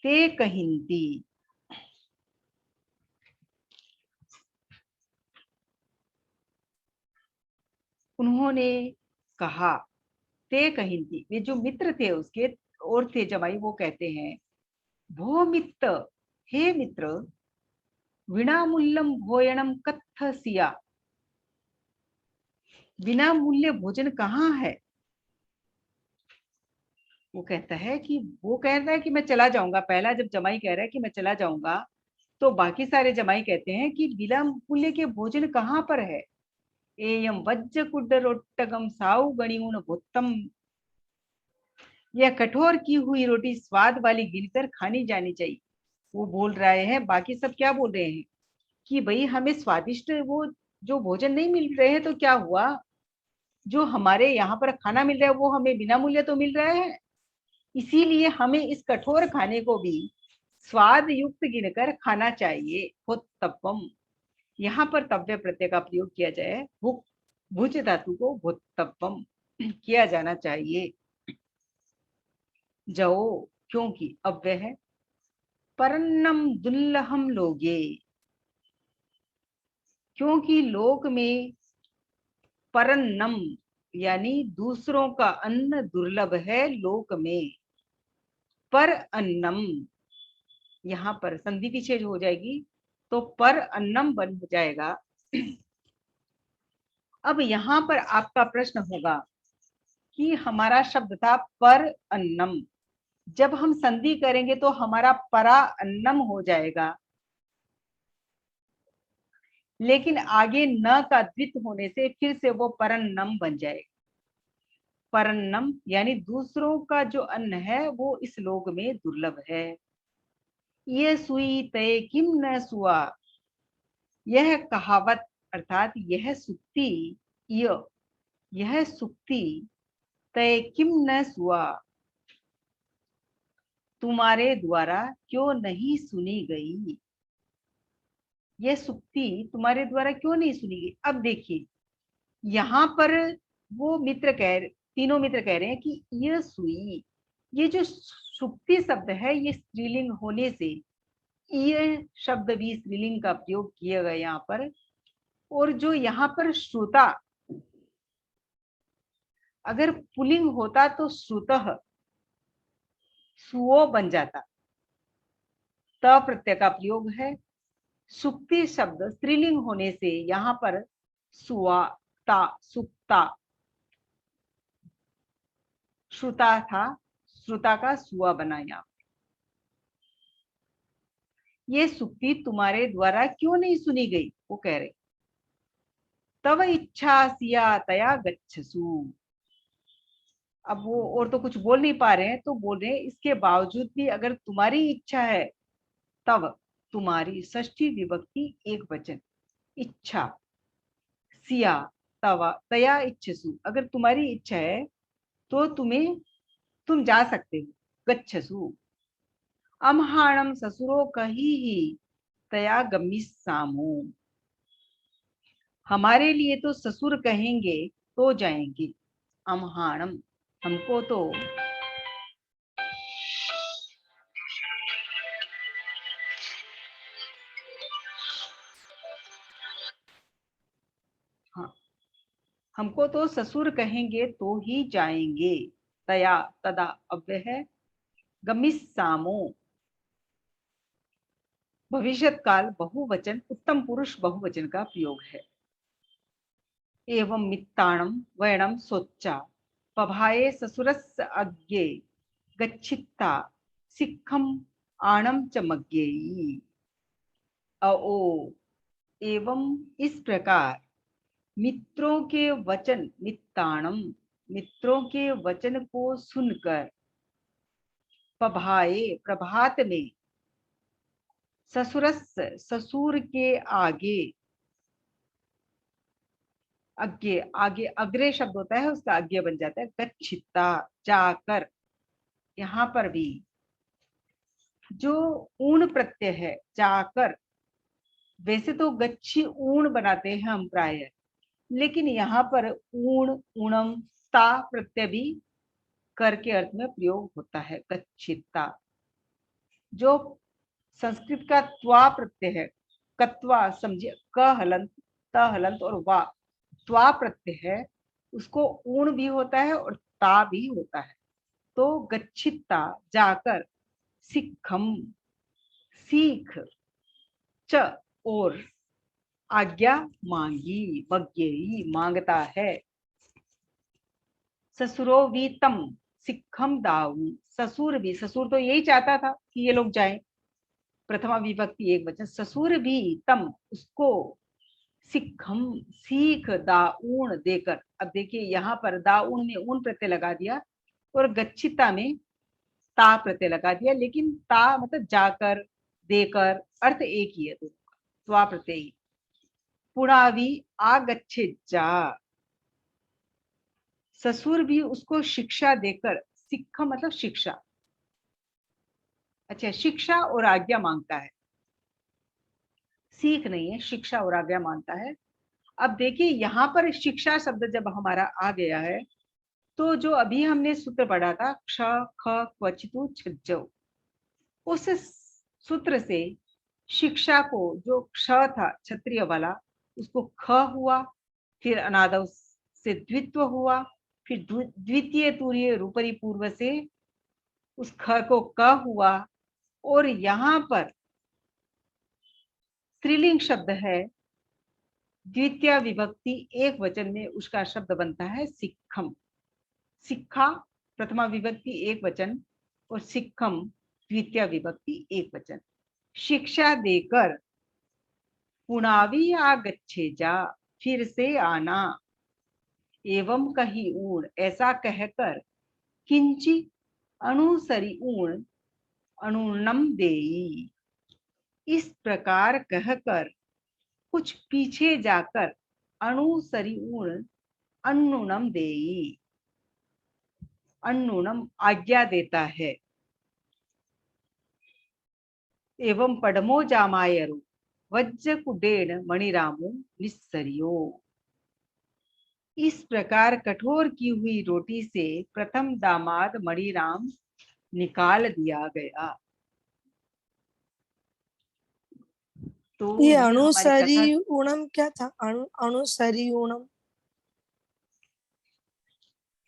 ते कहिंती, उन्होंने कहा। ते कहिंती, ये जो मित्र थे उसके और थे जमाई, वो कहते हैं भो मित्र, हे मित्र, विनामूल्यम भोजनम कथसिया, बिना मूल्य भोजन कहाँ है। वो कहता है कि वो कह रहा है कि मैं चला जाऊंगा। पहला जब जमाई कह रहा है कि मैं चला जाऊंगा, तो बाकी सारे जमाई कहते हैं कि बिना मूल्य के भोजन कहाँ पर है। एयम वज्र कुड्ड रोट्टगम साउ गणिऊन भुत्तम, यह कठोर की हुई रोटी स्वाद वाली गिनकर खानी जानी चाहिए। वो बोल रहे हैं, बाकी सब क्या बोल रहे हैं कि भाई हमें स्वादिष्ट वो जो भोजन नहीं मिल रहे हैं तो क्या हुआ, जो हमारे यहाँ पर खाना मिल रहा है वो हमें बिना मूल्य तो मिल रहा है, इसीलिए हमें इस कठोर खाने को भी स्वाद युक्त गिनकर खाना चाहिए। भुत्तपम, यहाँ पर तव्य प्रत्यय का प्रयोग किया जाए, भुक, भुज धातु को भुत्तपम किया जाना चाहिए। जो, क्योंकि अव्यय है। परन्नम दुल्लहम लोगे, क्योंकि लोक में परन्नम यानी दूसरों का अन्न दुर्लभ है लोक में। पर अन्नम, यहाँ पर संधि विच्छेद हो जाएगी तो पर अन्नम बन जाएगा। अब यहाँ पर आपका प्रश्न होगा कि हमारा शब्द था पर अन्नम, जब हम संधि करेंगे तो हमारा परा अन्नम हो जाएगा, लेकिन आगे न का द्वित होने से फिर से वो परन्नम बन जाएगा। परन्नम यानी दूसरों का जो अन्न है वो इस लोक में दुर्लभ है। ये सुई तय किम न सुआ, यह कहावत अर्थात यह सुक्ति, यह सुक्ति तय किम न सुआ, तुम्हारे द्वारा क्यों नहीं सुनी गई। यह सुक्ति तुम्हारे द्वारा क्यों नहीं सुनी गई। अब देखिए यहाँ पर वो मित्र तीनों मित्र कह रहे हैं कि यह सुई, ये जो सुक्ति शब्द है ये स्त्रीलिंग होने से ये शब्द भी स्त्रीलिंग का प्रयोग किया गया यहाँ पर। और जो यहाँ पर श्रुता, अगर पुलिंग होता तो श्रुतः सुओ बन जाता, त प्रत्यय का प्रयोग है। सुक्ति शब्द स्त्रीलिंग होने से यहाँ पर सुआ, ता, सुक्ता, श्रुता था, श्रुता का सुआ बना। यहाँ ये सुक्ति तुम्हारे द्वारा क्यों नहीं सुनी गई, वो कह रहे तव इच्छा सिया तया गच्छसु। अब वो और तो कुछ बोल नहीं पा रहे हैं तो बोल रहे हैं इसके बावजूद भी अगर तुम्हारी इच्छा है, तव तुम्हारी, षष्ठी विभक्ति एक वचन, इच्छा, सिया तवा तया इच्छसु, अगर तुम्हारी इच्छा है तो तुम जा सकते हो। गच्छसु, अमहाणम ससुरो कही तया गमिष्यामो, हमारे लिए तो ससुर कहेंगे तो जाएंगे। अमहाणम, हमको तो हाँ, हमको तो ससुर कहेंगे तो ही जाएंगे। तया, तदा अव्यय है। गमिष्यामो भविष्यत काल बहुवचन, उत्तम पुरुष बहुवचन का प्रयोग है। एवं मित्ताणम वयणम सोच्चा, पभाये ससुरस्य अग्ये गच्छिता सिक्खम आणम च मग्येयी। ओ, एवं इस प्रकार मित्रों के वचन, मित्ताणम मित्रों के वचन को सुनकर पभाए प्रभात में ससुरस ससुर के आगे आगे आगे अग्रे शब्द होता है उसका आगे बन जाता है गच्छिता जाकर। यहाँ पर भी जो ऊण प्रत्यय है जाकर, वैसे तो गच्छी ऊण बनाते हैं हम प्राय, लेकिन यहाँ पर ऊण ऊणम ता प्रत्यय भी कर के अर्थ में प्रयोग होता है गच्छिता। जो संस्कृत का त्वा प्रत्यय है, कत्वा समझिए, क हलंत त हलंत और वा, त्वा प्रत्यय है, उसको ऊण भी होता है और ता भी होता है। तो गच्छिता जाकर, सिक्खम सीख, च और आज्ञा मांगी, मज्ञेयी मांगता है। ससुरो वीतम सिक्खम दाऊ, ससुर भी, ससुर तो यही चाहता था कि ये लोग जाएं, प्रथमा विभक्ति एक वचन, ससुर भी तम उसको सिक्खम सीख दाऊण देकर। अब देखिए यहाँ पर दाऊण में ऊन प्रत्यय लगा दिया और गच्छिता में ता प्रत्यय लगा दिया, लेकिन ता मतलब जाकर देकर, अर्थ एक ही है दोनों का, त्वा प्रत्यय ही। पुणावी आगच्छे जा, ससुर भी उसको शिक्षा देकर, सिक्खा मतलब शिक्षा, अच्छा शिक्षा और आज्ञा मांगता है, सीख नहीं है, शिक्षा और आज्ञा मांगता है। अब देखिए यहाँ पर शिक्षा शब्द जब हमारा आ गया है तो जो अभी हमने सूत्र पढ़ा था क्ष ख क्वचितु छज्जौ, उस सूत्र से शिक्षा को जो क्ष था क्षत्रिय वाला उसको ख हुआ, फिर अनादव से द्वित्व हुआ, फिर द्वितीय तूर्य रूपरी पूर्व से उस ख को क हुआ, और यहाँ पर स्त्रीलिंग शब्द है, द्वितीय विभक्ति एक वचन में उसका शब्द बनता है सिक्खम। सिक्खा प्रथमा विभक्ति एक वचन और सिक्खम द्वितीय विभक्ति एक वचन। शिक्षा देकर, पुनावी आगच्छे जा, फिर से आना, एवं कही ऊण ऐसा कहकर, किंची अनुसरी ऊण अनुनम देई, इस प्रकार कहकर कुछ पीछे जाकर, अनुसरी ऊण अनुनम देई, अनुनम आज्ञा देता है। एवं पडमो जामायरु वज्र कुडेन मणिरामो निस्सरियो, इस प्रकार कठोर की हुई रोटी से प्रथम दामाद मणिराम निकाल दिया गया। तो
ये
हमारी
अनुसरी
कथा,
ऊणम क्या था? अनुसरी ऊणम,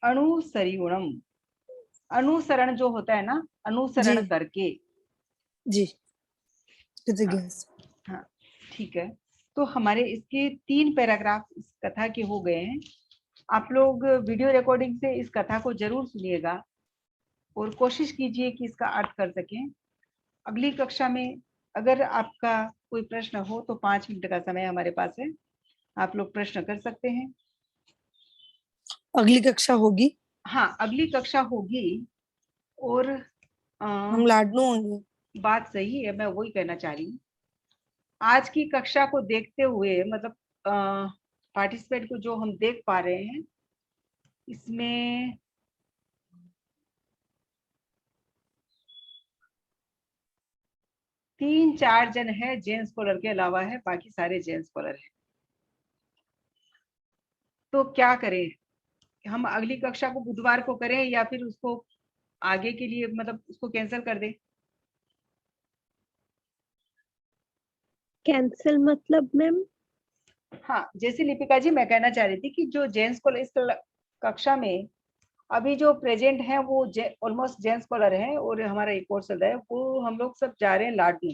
अनुसरिणम, अनुसरण जो होता है ना, अनुसरण
जी
करके।
जी,
हाँ,
कृतज्ञ।
हाँ ठीक है। तो हमारे इसके 3 पैराग्राफ इस कथा के हो गए हैं। आप लोग वीडियो रिकॉर्डिंग से इस कथा को जरूर सुनिएगा और कोशिश कीजिए कि इसका अर्थ कर सकें। अगली कक्षा में अगर आपका कोई प्रश्न हो तो 5 मिनट का समय हमारे पास है, आप लोग प्रश्न कर सकते हैं।
अगली कक्षा होगी?
हाँ अगली कक्षा होगी, और
हम लाडनू होंगे।
बात सही है, मैं वही कहना चाह रही हूँ। आज की कक्षा को देखते हुए, मतलब पार्टिसिपेट को जो हम देख पा रहे हैं, इसमें तीन चार जन है जेंट्स स्कॉलर के अलावा, है बाकी सारे जेंट्स स्कॉलर हैं। तो क्या करें, हम अगली कक्षा को बुधवार को करें या फिर उसको आगे के लिए मतलब उसको कैंसिल कर दें?
कैंसिल मतलब मैम?
हाँ जैसे लिपिका जी मैं कहना चाह रही थी कि जो जेंट्स स्कॉलर इस कक्षा में अभी जो प्रेजेंट है वो ऑलमोस्ट जेंट्स स्कॉलर है, और हमारा एक कोर्स चल रहा है, वो हम लोग सब जा रहे हैं लाडनू।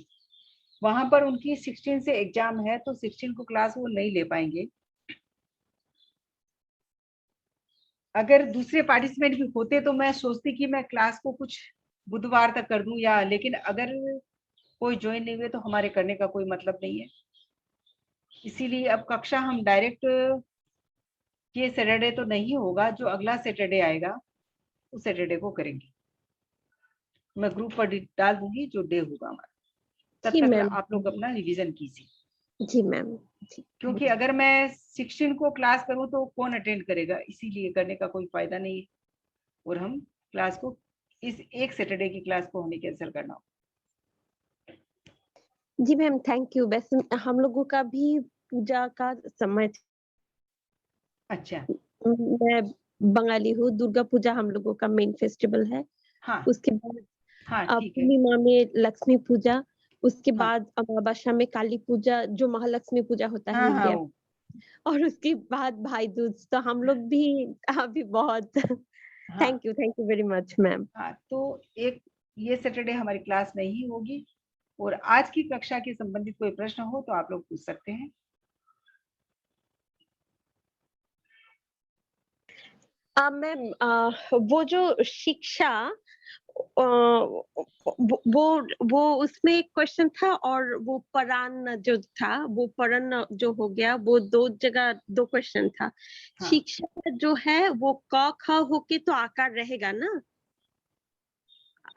वहां पर उनकी 16 से एग्जाम है, तो 16 को क्लास वो नहीं ले पाएंगे। अगर दूसरे पार्टिसिपेंट भी होते तो मैं सोचती कि मैं क्लास को कुछ बुधवार तक कर दूं, या लेकिन अगर कोई ज्वाइन नहीं हुए तो हमारे करने का कोई मतलब नहीं है। इसीलिए अब कक्षा हम डायरेक्ट ये सैटरडे तो नहीं होगा, जो अगला सैटरडे आएगा उस सैटरडे को करेंगे। मैं ग्रुप पर डाल दूंगी जो डे होगा हमारा, तब
जी
तक
मैम।
आप लोग अपना रिवीजन कीजिए।
जी मैम। जी
क्योंकि अगर मैं 16 को क्लास करूं तो कौन अटेंड करेगा, इसीलिए करने का कोई फायदा नहीं है। और हम क्लास को इस एक सैटरडे की क्लास को हमें कैंसिल करना हो।
जी मैम, थैंक यू। वैसे हम लोगों का भी पूजा का समय था।
अच्छा,
मैं बंगाली हूँ, दुर्गा पूजा हम लोगों का मेन फेस्टिवल है।
हाँ
उसके बाद
हाँ ठीक है।
पूर्णिमा में लक्ष्मी पूजा, उसके
हाँ
बाद अमावस्या में काली पूजा जो महालक्ष्मी पूजा होता है
हाँ हाँ
इंडिया में,
वो,
और उसके बाद भाई दूज। तो हम लोग भी अभी बहुत
हाँ
thank you very much ma'am.
हाँ। तो एक ये सैटरडे हमारी क्लास नहीं होगी। और आज की कक्षा के संबंधित कोई प्रश्न हो तो आप लोग पूछ सकते हैं।
मैम, वो जो शिक्षा, वो उसमें एक क्वेश्चन था, और वो परान जो था, वो परन जो हो गया, वो दो जगह दो क्वेश्चन था।
हाँ
शिक्षा जो है वो क ख होके तो आकार रहेगा ना?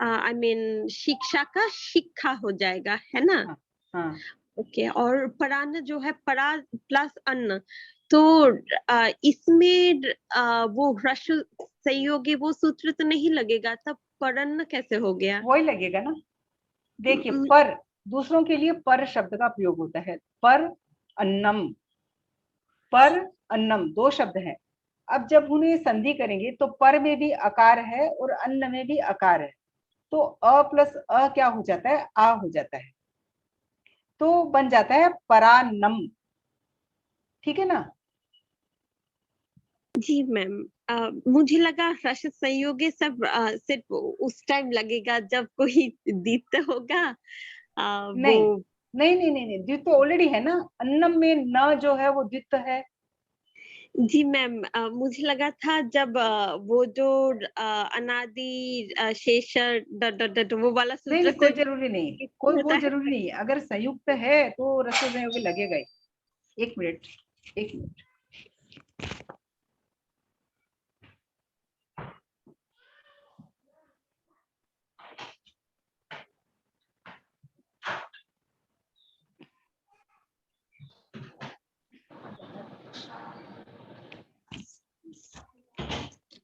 आई मीन शिक्षा का शिक्षा हो जाएगा, है ना?
हाँ हाँ
ओके। और परान्न जो है, परा प्लस अन्न, तो इसमें वो ह्रस्व संयोगी वो सूत्र तो नहीं लगेगा, तब परन्न कैसे हो गया?
वही लगेगा ना। देखिए,
हम्म,
पर दूसरों के लिए पर शब्द का प्रयोग होता है। पर अन्नम, पर अन्नम दो शब्द हैं। अब जब उन्हें संधि करेंगे तो पर में भी आकार है और अन्न में भी आकार है, तो अ प्लस अ क्या हो जाता है, आ हो जाता है, तो बन जाता है परान्नम। ठीक है ना।
जी मैम। मुझे लगा ह्रस्व संयोगी सब सिर्फ उस टाइम लगेगा जब कोई द्वित्व होगा। वो
नहीं नहीं नहीं नहीं नहीं, द्वित्व ऑलरेडी है ना। अन्नम में न जो है वो द्वित्व है।
जी मैम, मुझे लगा था जब वो जो अनादि शेष वो वाला
नहीं
सूत्र
नहीं, कोई
सिर्फ
जरूरी नहीं,
द्वित्व
कोई वो
होता है।
जरूरी नहीं। अगर संयुक्त है तो रस्व संयोगी लगेगा ही। एक मिनट, एक मिनट।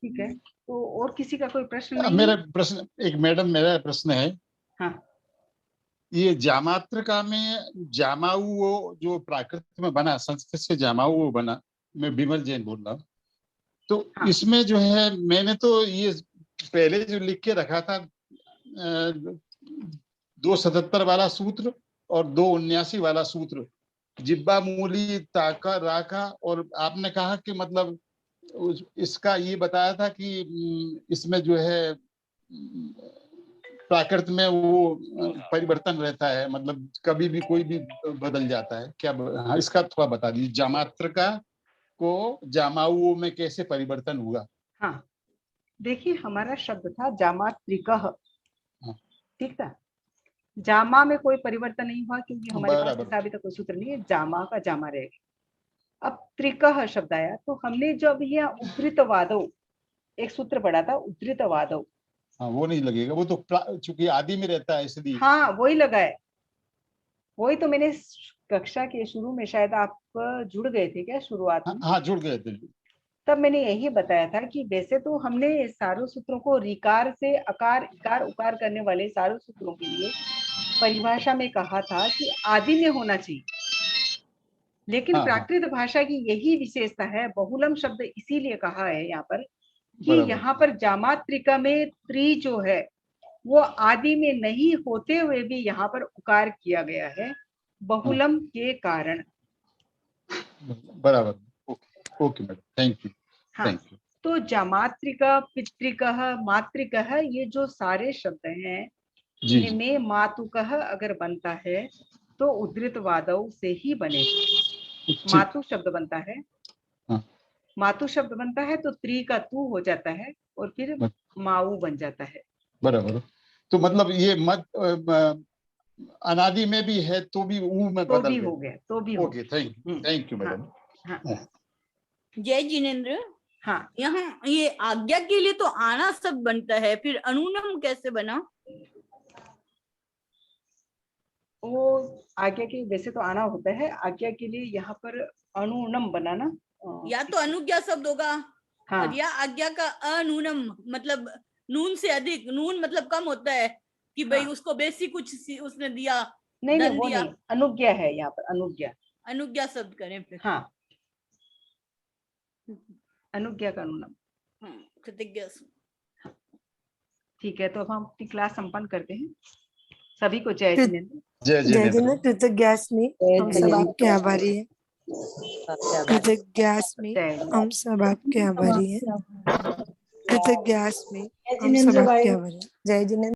ठीक है, तो और किसी का कोई प्रश्न नहीं
मेरा
है?
प्रश्न, एक मैडम, मेरा प्रश्न है,
हाँ
ये जामात्रका में जामाऊ वो जो प्राकृत में बना, संस्कृत से जामाऊ वो बना, मैं विमल जैन बोल रहा हूँ। तो
हाँ
इसमें जो है, मैंने तो ये पहले जो लिख के रखा था 277 वाला सूत्र और 279 वाला सूत्र, जिब्बा मूली ताका राका, और आपने कहा कि मतलब इसका ये बताया था कि इसमें जो है प्राकृत में वो परिवर्तन रहता है, मतलब कभी भी कोई भी बदल जाता है क्या? हाँ, इसका थोड़ा बता दीजिए, जामात्रका को जामाऊ में कैसे परिवर्तन हुआ?
हाँ। देखिए, हमारा शब्द था जामात्रिकः, ठीक था। जामा में कोई परिवर्तन नहीं हुआ क्योंकि हमारे पास
बराबर।
ऐसा अभी तक कोई सूत्र नहीं है। जामा का जामा रहेगा। अब त्रिकः शब्द आया तो हमने जब यह उद्धृतवादो एक सूत्र पढ़ा था, उद्धृतवादो।
हाँ, वो नहीं लगेगा, वो तो चूंकि आदि में रहता है इसलिए।
हाँ वही लगा है। वही तो मैंने कक्षा के शुरू में, शायद आप जुड़ गए थे क्या शुरुआत
हाँ,
में,
हाँ, जुड़ गए थे।
तब मैंने यही बताया था कि वैसे तो हमने सारों सूत्रों को रिकार से अकार इकार उकार करने वाले सारों सूत्रों के लिए परिभाषा में कहा था कि आदि में होना चाहिए। लेकिन
हाँ, हाँ,
प्राकृत भाषा की यही विशेषता है, बहुलम शब्द इसीलिए कहा है यहाँ पर कि
बराबर।
यहाँ पर जामात्रिका में त्रि जो है वो आदि में नहीं होते हुए भी यहाँ पर उकार किया गया है बहुलम के कारण।
बराबर। Okay, okay madam, thank you,
हाँ,
थैंक यू।
तो जामात्रिका, पितृकः, मातृकः, ये जो सारे शब्द हैं
जी जी।
इनमें मातुकः अगर बनता है तो उद्धृतवादौ से ही बनेगा।
ठीक।
मातु शब्द बनता है,
हाँ,
मातु शब्द बनता है तो त्रि का तू हो जाता है और फिर माऊ बन जाता है।
बराबर। तो मतलब ये मत अनादि में भी है तो भी ऊ में
तो
बदल
भी
गए।
हो गया, तो भी हो
ओके,
गया।
थैंक यू
हाँ
मैडम।
हाँ।
जय जिनेन्द्र,
हाँ,
यहाँ ये आज्ञा के लिए तो आना शब्द बनता है, फिर अनुनम कैसे बना?
वो आज्ञा के वैसे तो आना होता है, आज्ञा के लिए यहाँ पर अनुनम बनाना।
या तो अनुज्ञा शब्द होगा
हाँ,
और या आज्ञा का अनूनम, मतलब नून से अधिक, नून मतलब कम होता है कि भाई
हाँ।
उसको बेसी कुछ उसने दिया,
नहीं नहीं
दंड
वो
दिया।
नहीं, अनुज्ञा है यहाँ पर, अनुज्ञा।
अनुज्ञा शब्द करें फिर।
हाँ, अनुज्ञा का अनुनम।
कृतज्ञ।
ठीक है, तो अब हम अपनी क्लास संपन्न करते हैं। सभी को जय
कृत-
जिनेन्द्र।
जय
जय
जिनेन्द्र।
जिनेन्द्र, कृतज्ञास्मि, हम सब आपके आभारी हैं। कृतज्ञास्मि,
जय जिनेन्द्र।
हम सब आपके आभारी हैं। कृतज्ञास्मि, हम सब आपके आभारी हैं। जय जिनेन्द्र।